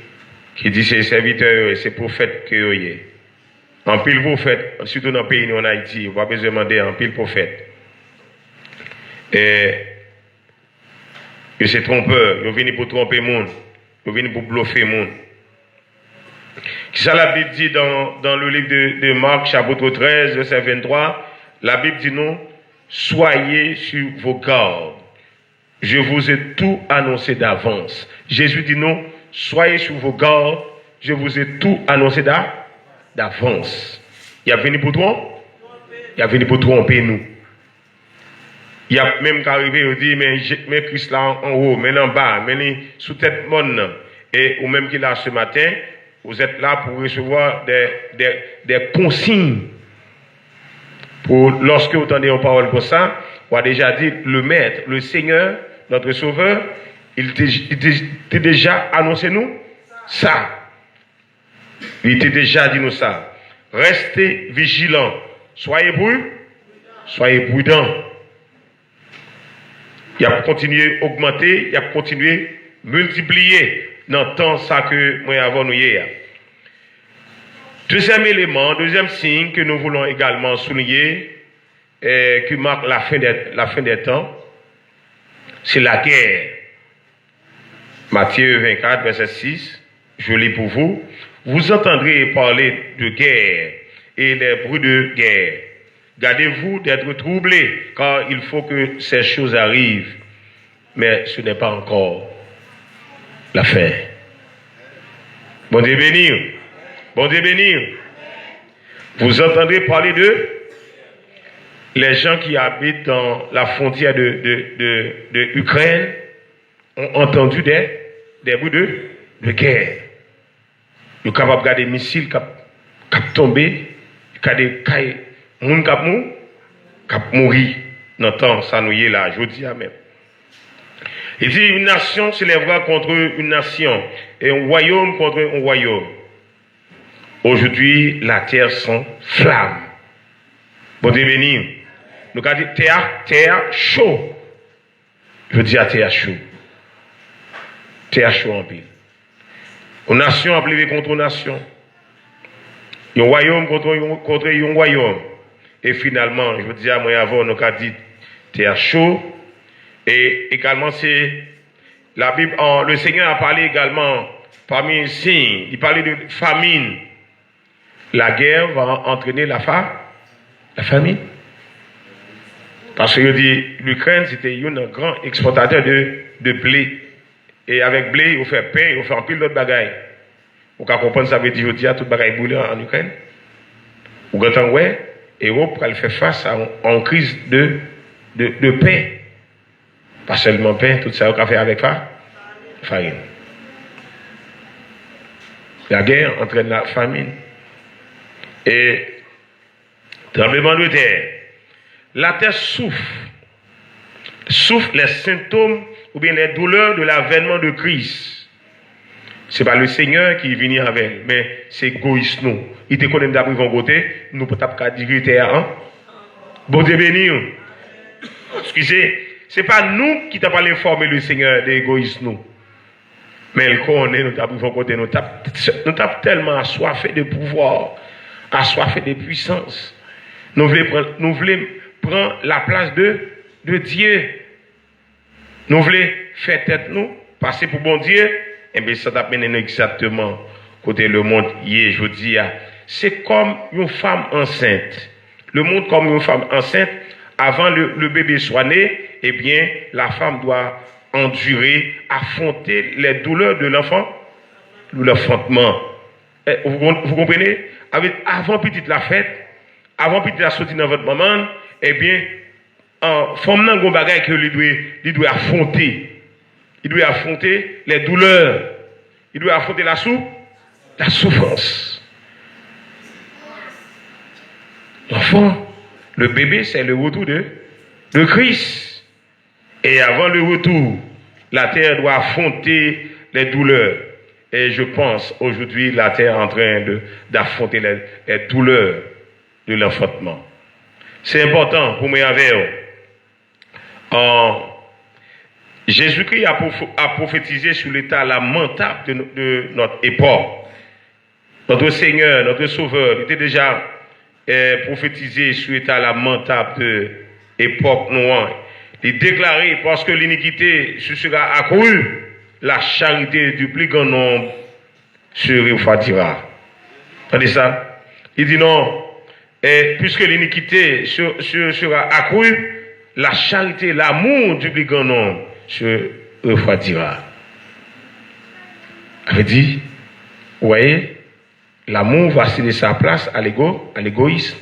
qui dit c'est serviteurs et c'est prophètes que vous êtes. En pile prophète, surtout dans le pays en Haïti, vous avez besoin de demander en pile prophète. Et c'est trompeur, ils viennent pour tromper le monde, ils viennent pour bluffer le monde. Ça, la Bible dit dans le livre de Marc, chapitre 13, verset 23, la Bible dit non, soyez sur vos gardes. Je vous ai tout annoncé d'avance. Jésus dit non, soyez sur vos gardes. Je vous ai tout annoncé d'avance. Il a venu pour tromper. Il a venu pour tromper nous. Il y a même qu'arrivé, il dit, mais Christ là en haut, mais en bas, mais sous tête bonne. Et ou même qu'il a ce matin, vous êtes là pour recevoir des consignes. Pour, lorsque vous entendez une parole comme ça, on a déjà dit, le Maître, le Seigneur, notre Sauveur, il t'a déjà annoncé nous ça. Il t'a déjà dit nous ça. Restez vigilants. Soyez prudents. Il a continué à augmenter, il a continué à multiplier dans le temps ça que moi avant nous hier. Deuxième élément, deuxième signe que nous voulons également souligner, qui marque la fin des temps, c'est la guerre. Matthieu 24, verset 6, je lis pour vous. Vous entendrez parler de guerre et des bruits de guerre. Gardez-vous d'être troublés, car il faut que ces choses arrivent. Mais ce n'est pas encore la fin. Bon Dieu béni. Bon Dieu béni. Vous entendrez parler de les gens qui habitent dans la frontière de Ukraine ont entendu des bruits de guerre. Ils sont capables de regarder des missiles qui tombent, des moun kap mouri dans le temps, ça nous y est là, je dis même. Il dit une nation s'élèvera contre une nation et un royaume contre un royaume. Aujourd'hui, la terre sont flamme. Bon Dieu béni. Nous avons dit terre chaud. Je dis à terre chaud. Terre chaud en pile. Une nation a plié contre une nation. Un royaume contre un royaume. Et finalement, je veux dire, moi avant, nous avons dit terre chaud. Et également, c'est la Bible, le Seigneur a parlé également parmi les signes, il parlait de famine. La guerre va entraîner la famine. Parce que je dis, l'Ukraine, c'était un grand exportateur de blé. Et avec blé, il fait pain, il fait un pile d'autres bagailles. Vous pouvez comprendre, ça veut dire, il y a tout bagaille boulé en Ukraine. Vous comprenez, ouais, l'Europe, elle fait face à une crise de pain. Pas seulement pain, tout ça, on a fait avec farine. La guerre entraîne la famine. Et tremblement de terre. La terre souffre les symptômes ou bien les douleurs de l'avènement de Christ. C'est pas le Seigneur qui vient avec, mais c'est égoïste nous. Il te connaît d'abord von côté, nous peut pas dire terre, hein. Bon Dieu béni. Excusez, c'est pas nous qui t'a pas informé le Seigneur d'égoïste nous. Mais il connaît, nous t'avons von côté, nous t'avons tellement assoiffé de pouvoir, assoiffé de puissance. Nous voulons prendre la place de Dieu. Nous voulons faire tête nous, passer pour bon Dieu. Et bien, ça t'amène exactement côté le monde hier, je dis, c'est comme une femme enceinte. Le monde comme une femme enceinte, avant le bébé soit né, eh bien, la femme doit endurer, affronter les douleurs de l'enfant, l'enfantement. Vous comprenez? Avant petite la fête, avant petite la sortie dans votre maman, eh bien, femme n'a pas de bagage que lui doit affronter. Il doit affronter les douleurs. Il doit affronter la souffrance. L'enfant, le bébé, c'est le retour de Christ. Et avant le retour, la terre doit affronter les douleurs. Et je pense, aujourd'hui, la terre est en train d'affronter les douleurs de l'enfantement. C'est important pour moi avec Jésus-Christ a prophétisé sur l'état lamentable de notre époque. Notre Seigneur, notre Sauveur, il était déjà prophétisé sur l'état lamentable de l'époque noire. Il déclarait, parce que l'iniquité se sera accrue, la charité du plus grand nombre se refroidira. Entendez ça? Il dit non, puisque l'iniquité sera accrue, la charité, l'amour du plus grand nombre se refroidira. Avait dit, vous voyez, l'amour va céder sa place à l'égoïsme.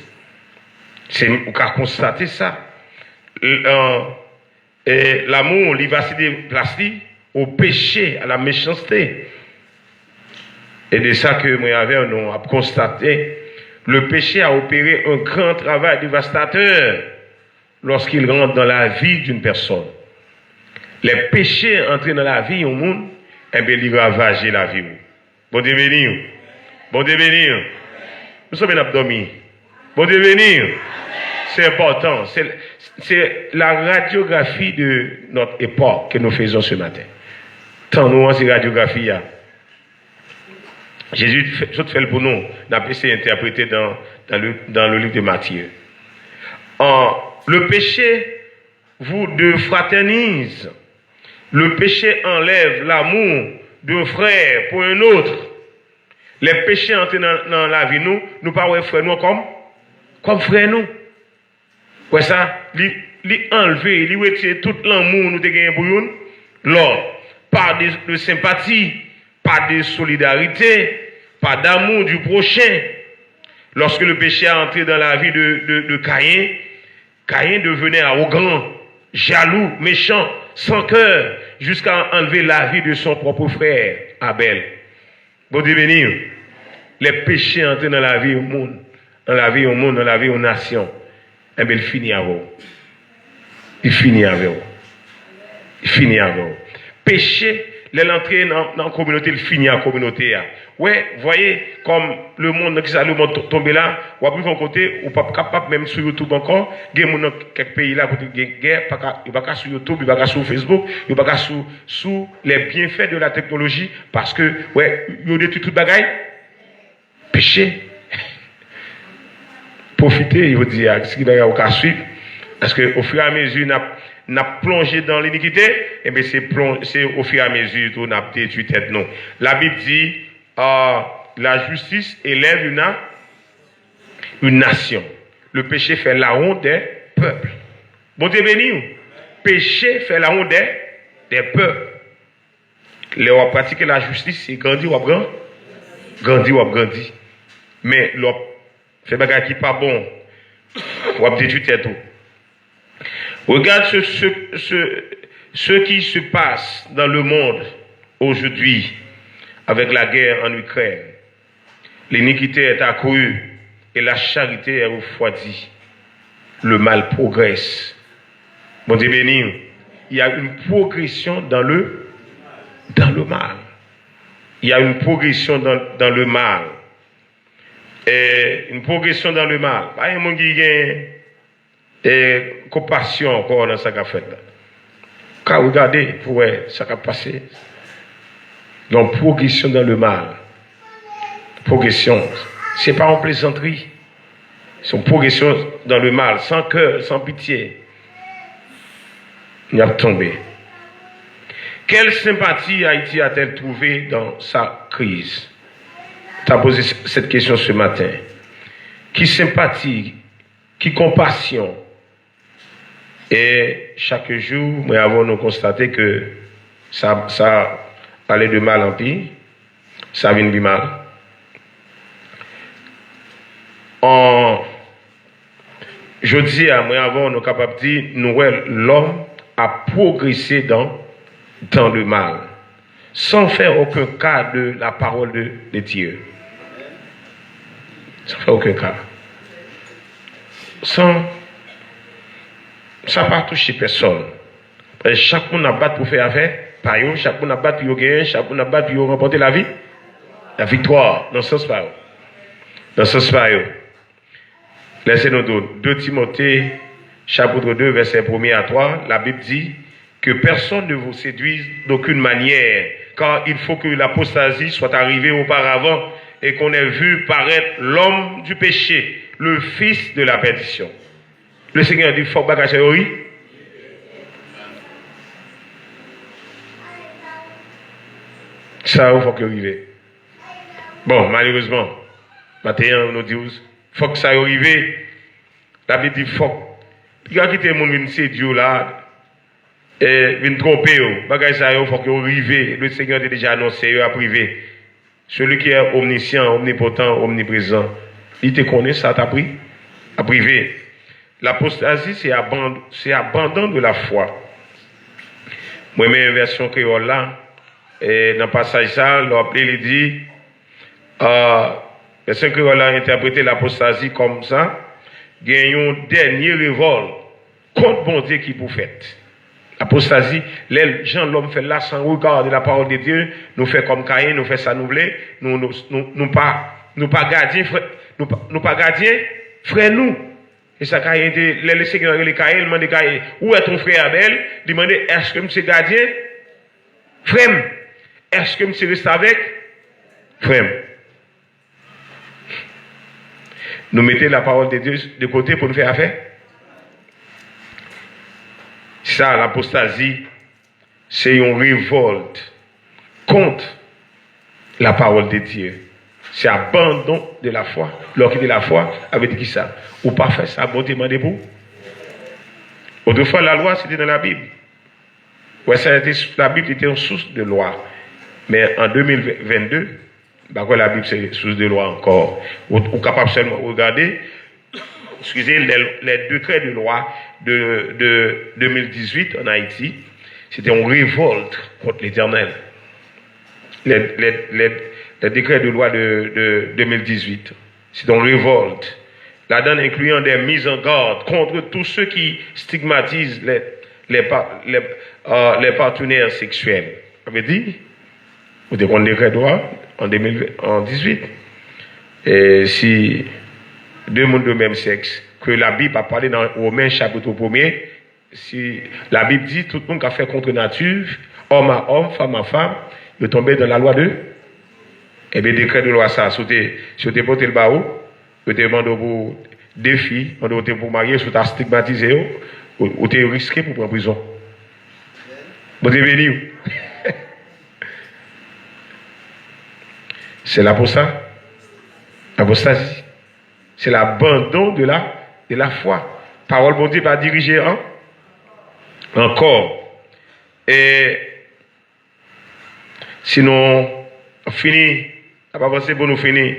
On peut constater ça. L'amour, il va céder place au péché, à la méchanceté. Et de ça que moi avec nous a constaté, le péché a opéré un grand travail dévastateur lorsqu'il rentre dans la vie d'une personne. Les péchés entrés dans la vie au monde, eh bien, ils ravagent la vie. Bon Dieu béni. Bon Dieu béni. Nous sommes en abdomen. Bon Dieu béni. C'est important. C'est la radiographie de notre époque que nous faisons ce matin. Tant nous, c'est radiographie. Jésus fait le pour nous. On a essayé d'interpréter dans le livre de Matthieu. Le péché vous fraternise. Le péché enlève l'amour d'un frère pour un autre. Les péchés entrent dans la vie, nous pas frère nous comme frère nous. Ouais ça, li enlever, li retirer tout l'amour nous te gagné pour nous. Là, pas de sympathie, pas de solidarité, pas d'amour du prochain. Lorsque le péché a entré dans la vie de Caïn, Caïn devenait arrogant, jaloux, méchant, sans cœur, jusqu'à enlever la vie de son propre frère, Abel. Bon Dieu béni. Les péchés entrés dans la vie au monde, dans la vie au monde, dans la vie aux nations, eh bien, il finit avec vous. Il finit avec vous. Il finit avec vous. Péché, l'entrée dans la communauté, il finit à la communauté. Ouais, voyez, comme le monde qui s'est tombé là, ou à plus d'un côté, ou pas capable même sur YouTube encore, il y a quelques pays là, il n'y a pas sur YouTube, il n'y a pas sur Facebook, il n'y a pas sur les bienfaits de la technologie, parce que, ouais, il y a détruit tout le bagaille. Péché. Profitez, il vous dit, ce qui va au suivre, parce qu'au fur et à mesure, on a plongé dans l'iniquité, et bien c'est au fur et à mesure qu'on a détruit tête non. La Bible dit, la justice élève une nation. Le péché fait la honte des peuples. Bon Dieu béni. Péché fait la honte des peuples. Les on pratiquer la justice, c'est grandir ou grandir. Mais l'on fait bagage qui pas bon, ou détruire tête tout. Regarde ce qui se passe dans le monde aujourd'hui avec la guerre en Ukraine. L'iniquité est accrue et la charité est refroidie. Le mal progresse. Bon Dieu béni, il y a une progression dans le mal. il y a une progression dans le mal. Et une progression dans le mal. Pas un monde qui a compassion encore dans ce qu'a fait. Quand regardez, pour ça qui a passé. Donc, progression dans le mal. Progression. Ce n'est pas en plaisanterie. C'est une progression dans le mal, sans cœur, sans pitié. Il a tombé. Quelle sympathie Haïti a-t-elle trouvé dans sa crise? Tu as posé cette question ce matin. Qui sympathie, qui compassion. Et chaque jour, nous avons constaté que ça allait de mal en pire, ça vient du mal. Je dis à moi avant, nous sommes capables de dire, l'homme a progressé dans le mal, sans faire aucun cas de la parole de Dieu. Sans faire aucun cas. Ça n'a pas touché personne. Chaque monde a battu pour faire affaire, par eux, chaque monde a battu pour gagner, chaque monde a battu pour remporter la vie. La victoire, dans ce sens pas. Dans ce sens pas. Laissez-nous 2 Timothée, chapitre 2, verset 1 à 3, la Bible dit que personne ne vous séduise d'aucune manière, car il faut que l'apostasie soit arrivée auparavant et qu'on ait vu paraître l'homme du péché, le fils de la perdition. Le Seigneur dit, faut bagage oui. Ça, il faut que arrive. Bon, malheureusement, maintenant, nous disons, faut que ça arrive. La Bible dit, faut. Il y a quitté le monde, c'est Dieu là. Et vient tromper, bagage ça, il faut qu'il arrive. Le Seigneur a déjà annoncé, à privé. Celui qui est omniscient, omnipotent, omniprésent, il te connaît, ça t'a pris, à privé. L'apostasie, c'est abandon de la foi. Moi, j'ai une version créole là, et dans le passage ça, il dit, la version créole a interprété l'apostasie comme ça, il y a une dernière révolte contre bon Dieu qui vous fait. Apostasie, les gens, l'homme fait là sans regarder la parole de Dieu, nous fait comme Caïn, nous fait ça nous voulons, nous pas gardiens, nous pas gardiens, frère nous. Et ça Caïn dit, le Seigneur les Caïn, il demande Caïn, où est ton frère Abel? Il demande, est-ce que je suis gardien? Frère, est-ce que je suis resté avec? Frère. Nous mettons la parole de Dieu de côté pour nous faire affaire. Ça, l'apostasie, c'est une révolte contre la parole de Dieu. C'est abandon de la foi. Lorsqu'il dit la foi, avec qui ça? Ou pas faire ça, bon Dieu demandez pour. Autrefois, la loi, c'était dans la Bible. Ouais, la Bible était une source de loi. Mais en 2022, bah, la Bible, c'est une source de loi encore. Ou capable seulement regarder, excusez, les décrets de loi de 2018 en Haïti, c'était une révolte contre l'Éternel. Les décrets de loi de 2018, c'est une révolte. Là-dedans, incluant des mises en garde contre tous ceux qui stigmatisent les partenaires sexuels. Vous avez dit, vous avez un décret de loi en 2018. Et si deux mondes de même sexe, que la Bible a parlé dans Romains chapitre 1er, si la Bible dit tout le monde qui a fait contre nature, homme à homme, femme à femme, il est tombé dans la loi de. Et bien, décret de loi, ça, si vous avez porté le barreau, vous avez demandé pour deux filles, vous avez pour marier, si vous avez stigmatisé, vous avez risqué pour prendre prison. Vous avez venu. C'est l'apostasie. C'est l'abandon de la foi. Parole bon Dieu pas diriger encore. Et sinon, on finit. On va pas penser pour nous finir.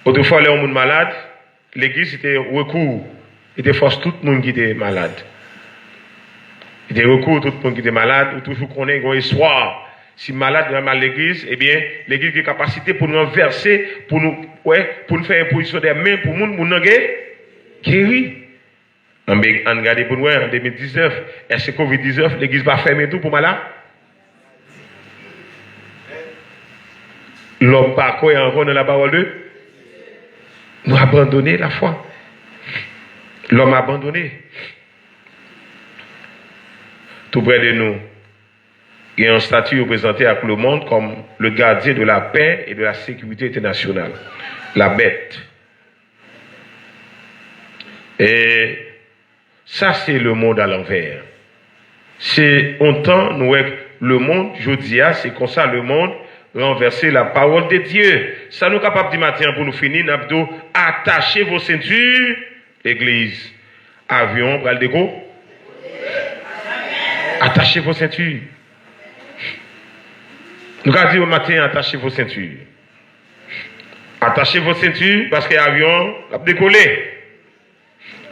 Autrefois, les gens malades, l'église était recours. Il était force tout le monde qui était malade. Il était recours tout le monde qui était malade. Ou toujours qu'on ait un espoir. Si malade dans l'église, eh bien, l'église a la capacité pour nous verser, pour nous faire une position des mains pour nous guérir. On regarde pour nous en 2019, est-ce que Covid-19, l'église va fermer tout pour malade? L'homme pas croyant encore dans la parole de nous abandonner la foi. L'homme abandonné. Tout près de nous, il y a un statut représenté avec le monde comme le gardien de la paix et de la sécurité internationale. La bête. Et ça, c'est le monde à l'envers. C'est autant, nous, le monde, je dis, c'est comme ça, le monde, renverser la parole de Dieu. Ça nous capable du matin pour nous finir, nous attachez vos ceintures, l'église. Avion, bras le déco. Attachez vos ceintures. Nous allons dire au matin, attachez vos ceintures. Attachez vos ceintures parce que l'avion a décollé.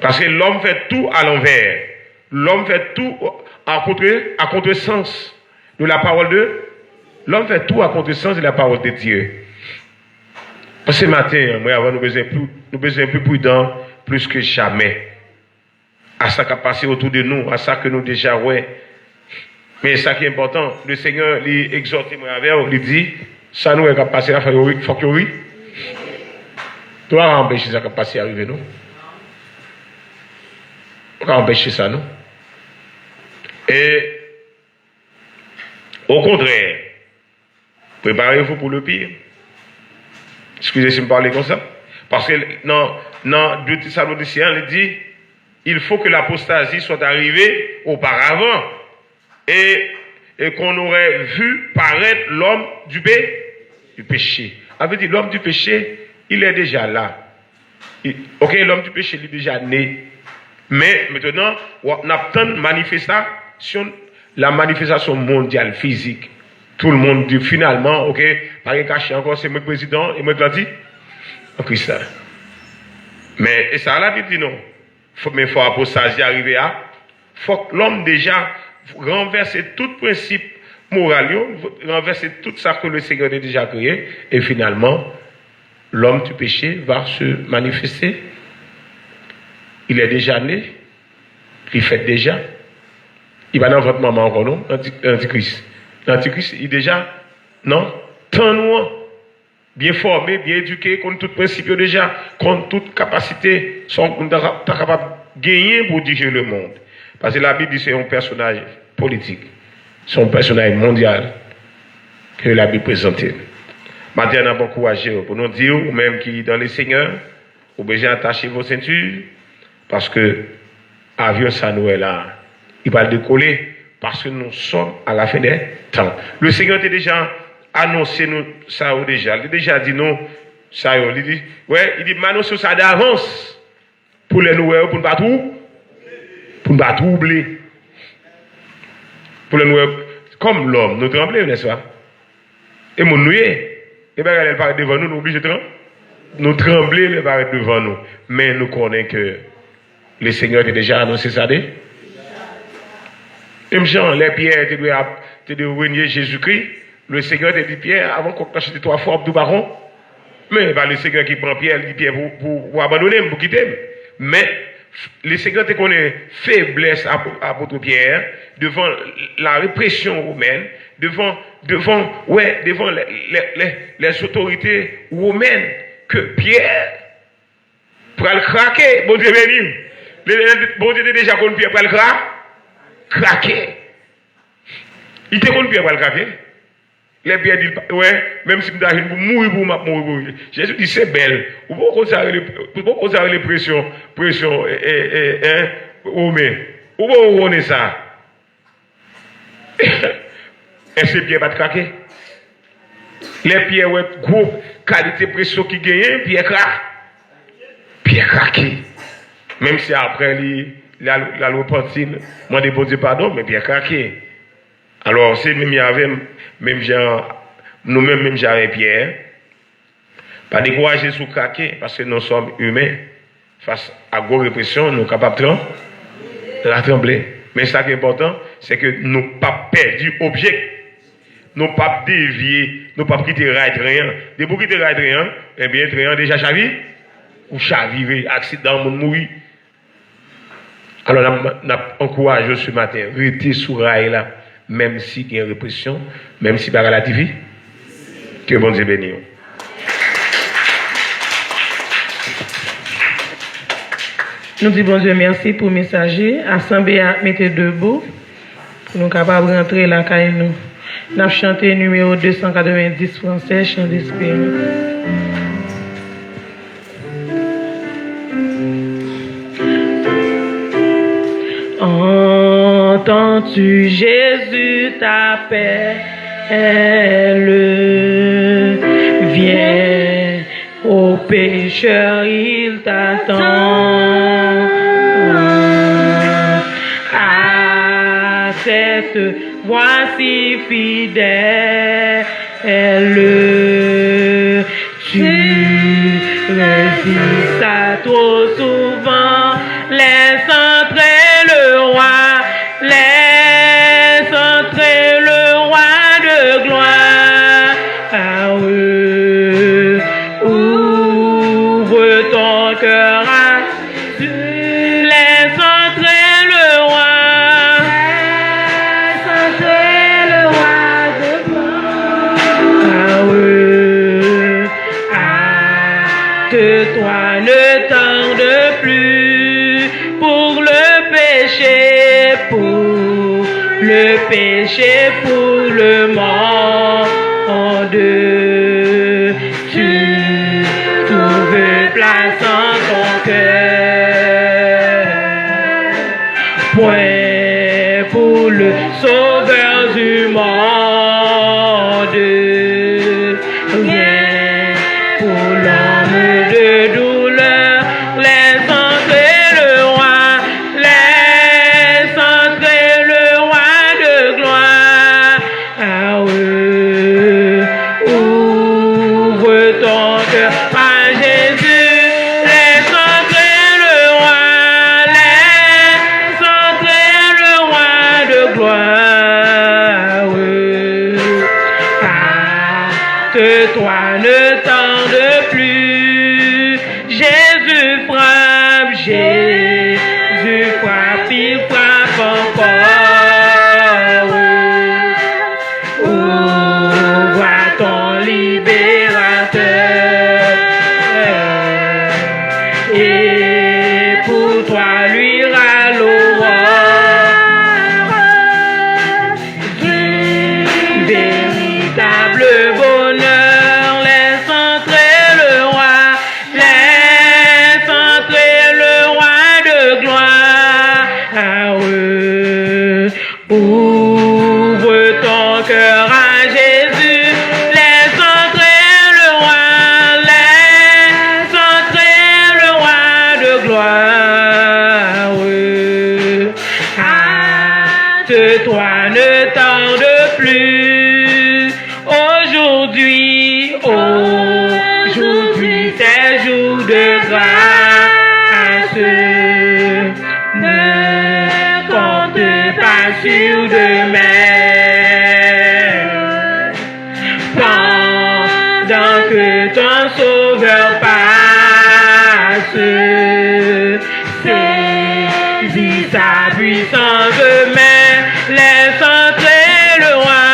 Parce que l'homme fait tout à l'envers. L'homme fait tout à contresens de la parole de. L'homme fait tout à contresens de la parole de Dieu. Parce que ce matin, moi, avant, nous besoin plus prudents, plus que jamais. À ça qui a passé autour de nous, à ça que nous déjà, ouais. Mais ça qui est important, le Seigneur lui exhorte moi avec, lui dit, ça nous est passé là, il faut que oui. Tu vas empêcher ça qui a passé à arriver, non? On va empêcher ça, non? Et au contraire, préparez-vous pour le pire. Excusez si je me parle comme ça. Parce que dans 2 Thessaloniciens, il dit, il faut que l'apostasie soit arrivée auparavant et qu'on aurait vu paraître l'homme du péché. Avait dit l'homme du péché, il est déjà là. Ok, l'homme du péché, il est déjà né. Mais maintenant, on attend la manifestation mondiale physique. Tout le monde dit finalement, ok, pas caché encore, c'est moi le président, et moi je dit, en Christ. Mais et ça, là, il dit non. Mais il faut apostasie arriver à. Il faut que l'homme déjà renverse tout principe moral, renverse tout ça que le Seigneur a déjà créé, et finalement, l'homme du péché va se manifester. Il est déjà né, il fait déjà. Il va dans votre maman encore, non? Antichrist. L'Antichrist, il est déjà, non? Tant noir, bien formé, bien éduqué, contre tout principe déjà, contre toute capacité, sont capable de gagner pour diriger le monde. Parce que la Bible dit que c'est un personnage politique, c'est un personnage mondial que la Bible présente. Maintenant, on a bon courage pour nous dire, ou même qui dans les seigneurs, vous besoin attacher vos ceintures, parce que l'avion, ça nous est là. Il va décoller parce que nous sommes à la fin des temps. Le Seigneur a déjà annoncé nous ça déjà. Il a déjà dit nous ça. Il dit, ouais, il dit, m'annonce ça d'avance pour les nouveaux, pour ne pas troubler. Pour les nouveaux, comme l'homme, nous tremblons, n'est-ce pas? Et mon noué, et bien, elle paraît devant nous, nous obligés de trembler. Nous trembler, elle paraît devant nous. Mais nous connaissons que le Seigneur a déjà annoncé ça. Même Jean, les pierres, tu dois renier Jésus-Christ. Le Seigneur te dit Pierre, avant qu'on t'achète 3 fois du baron. Mais le Seigneur qui prend Pierre, il dit Pierre pour abandonner, pour quitter. Mais le Seigneur te connaît faiblesse à votre Pierre devant la répression romaine, devant les autorités romaines que Pierre pourra le craquer. Bon Dieu béni. Bon Dieu déjà connu Pierre pour le craquer. Il te connu Pierre pour le craquer. Les pierres disent, ouais, même si je suis mourir pour mourir. Jésus dit, c'est belle. Vous pouvez conserver les pressions, romaines. Vous pouvez connaître ça. Et ces pierres pas de craquer. Les pierres, ouais, gros qualité pression qui gagne, pierre craque. Pierre craqué. Même si après, la repentine, moi, des bon Dieu pardon, mais pierre craqué. Alors, c'est même il y avait, même nous-mêmes, même j'avais Pierre, pas décourager sous craquer, parce que nous sommes humains. Face à la répression, nous sommes capables de trembler. Mais ce qui est important, c'est que nous n'avons pas perdu objet. Nous n'avons pas dévié, nous n'avons pas quitté rien. Dès que vous quittez rien, eh bien, rien déjà chavi, ou chavivé, accident, mourir. Alors, nous encourageons ce matin, restez sous rail là. Même si il y a une répression, même si il y a la difficulté. Que bon Dieu bénisse. Nous disons bon Dieu merci pour le messager. Assemblée à mettre debout pour nous capables de rentrer là quand nous. Nous avons chanté numéro 290 français, chant d'espérance. Entends-tu Jésus t'appelle, viens au pécheur, il t'attend. À cette voici fidèle, tu résistes à trop souvent, laisse entrer le roi, laisse entrer le roi de gloire. Ah oui, ouvre ton cœur à Dieu, laisse entrer le roi, laisse entrer le roi de gloire. Ah oui, hâte-toi, ne tarde plus pour le péché, pour le monde. Tu trouves place en ton cœur. Point pour le sauveur du monde. Rien pour l'homme de douleur. Laisse entrer le roi. Laisse entrer le roi de gloire. Ah oui, ouvre ton cœur à Jésus. Laisse entrer le roi. Laisse entrer le roi de gloire. Oui. Hâte-toi, ne tarde plus. Jésus frappe, il frappe encore. Ouvre à ton libérateur. Et pour toi lui l'aurore. Du véritable bonheur, laisse entrer le roi, laisse entrer le roi de gloire. Ah oui, ouvre ton cœur à Jésus, laisse entrer le roi, laisse entrer le roi de gloire. Oui. Hâte-toi, ne tarde plus. Aujourd'hui, c'est jour de grâce. Ne compte pas sur demain. Pendant que ton sauveur passe, saisis sa puissance main, laisse entrer le roi,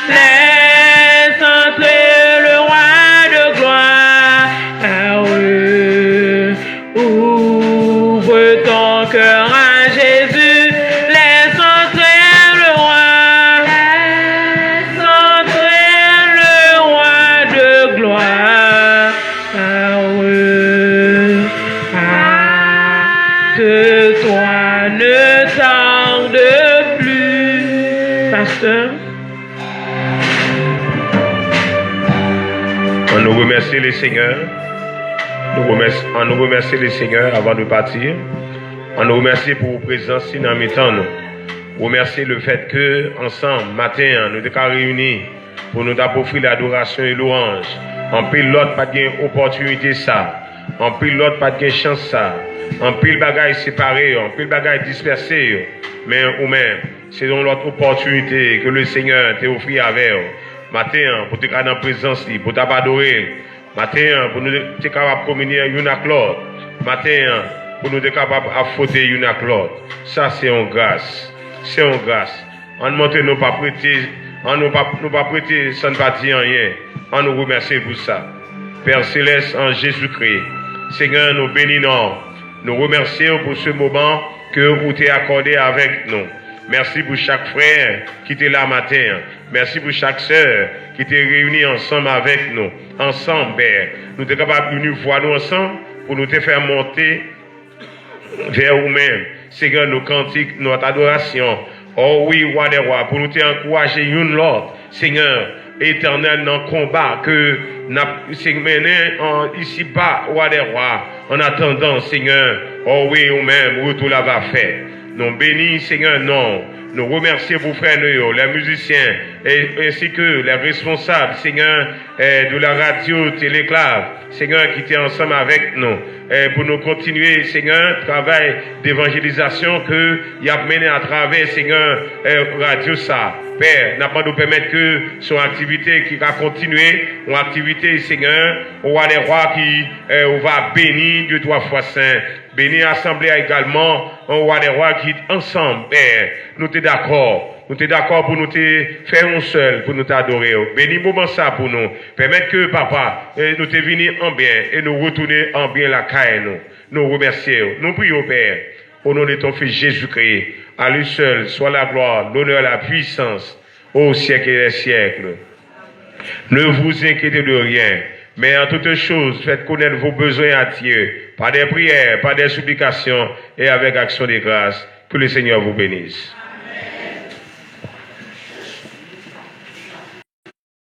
laisse entrer le roi de gloire. Ah oui, ouvre ton cœur à Jésus, laisse entrer le roi, laisse entrer le roi de gloire. Ah oui, hâte-toi, ne tarde plus. Pasteur. On nous remercie les seigneurs. On nous remercie les seigneurs avant de partir. On nous remercie pour vos présences dans mes temps. On remercie le fait que, ensemble, matin, nous sommes réunis pour nous offrir l'adoration et louange. En pile l'autre, pas de opportunité ça. En pile l'autre, pas de chance ça. En pile bagaille séparé, en pile bagaille dispersé. Mais ou même, c'est dans l'autre opportunité que le Seigneur t'a offert avec. Matin, pour te garder dans la présence, pour t'adorer. Matin, pour nous être capable de communier une avec l'autre. Matin, pour nous être capable d'affronter une avec l'autre. Ça, c'est une grâce. C'est une grâce. On ne montre nous pas prêter, on nous pas prêter sans ne pas dire rien. On nous remercie pour ça. Père Céleste, en Jésus-Christ, Seigneur, nous bénissons. Nous remercions pour ce moment que vous t'avez accordé avec nous. Merci pour chaque frère qui était là matin. Merci pour chaque sœur qui était réunie ensemble avec nous. Ensemble, Père. Nous sommes capables de nous voir nous ensemble pour nous te faire monter vers vous-même. Seigneur, nos cantiques, notre adoration. Oh oui, roi des rois, pour nous t'encourager une l'autre. Seigneur, éternel dans le combat que nous avons mené ici-bas, roi des rois, en attendant, Seigneur, oh oui, vous-même, retour là-bas fait. Nous bénissons, Seigneur, non. Nous remercions vos frères, les musiciens, ainsi que les responsables, Seigneur, de la radio Téléclave, Seigneur, qui étaient ensemble avec nous, pour nous continuer, Seigneur, travail d'évangélisation que il a mené à travers, Seigneur, radio ça. Père, n'a pas nous permettre que son activité qui va continuer, une activité, Seigneur, au roi des rois qui va bénir Dieu 3 fois saint. Bénir l'Assemblée également, au roi des rois qui ensemble, Père, nous t'es d'accord. Nous t'es d'accord pour nous te faire un seul, pour nous t'adorer. Bénis moment ça pour nous. Permettre que, papa, nous te venir en bien et nous retourner en bien la caille, nous. Nous remercions. Nous prions, Père, au nom de ton Fils Jésus-Christ. À lui seul soit la gloire, l'honneur, la puissance, au siècle des siècles. Ne vous inquiétez de rien, mais en toutes choses, faites connaître vos besoins à Dieu, par des prières, par des supplications et avec action de grâce. Que le Seigneur vous bénisse.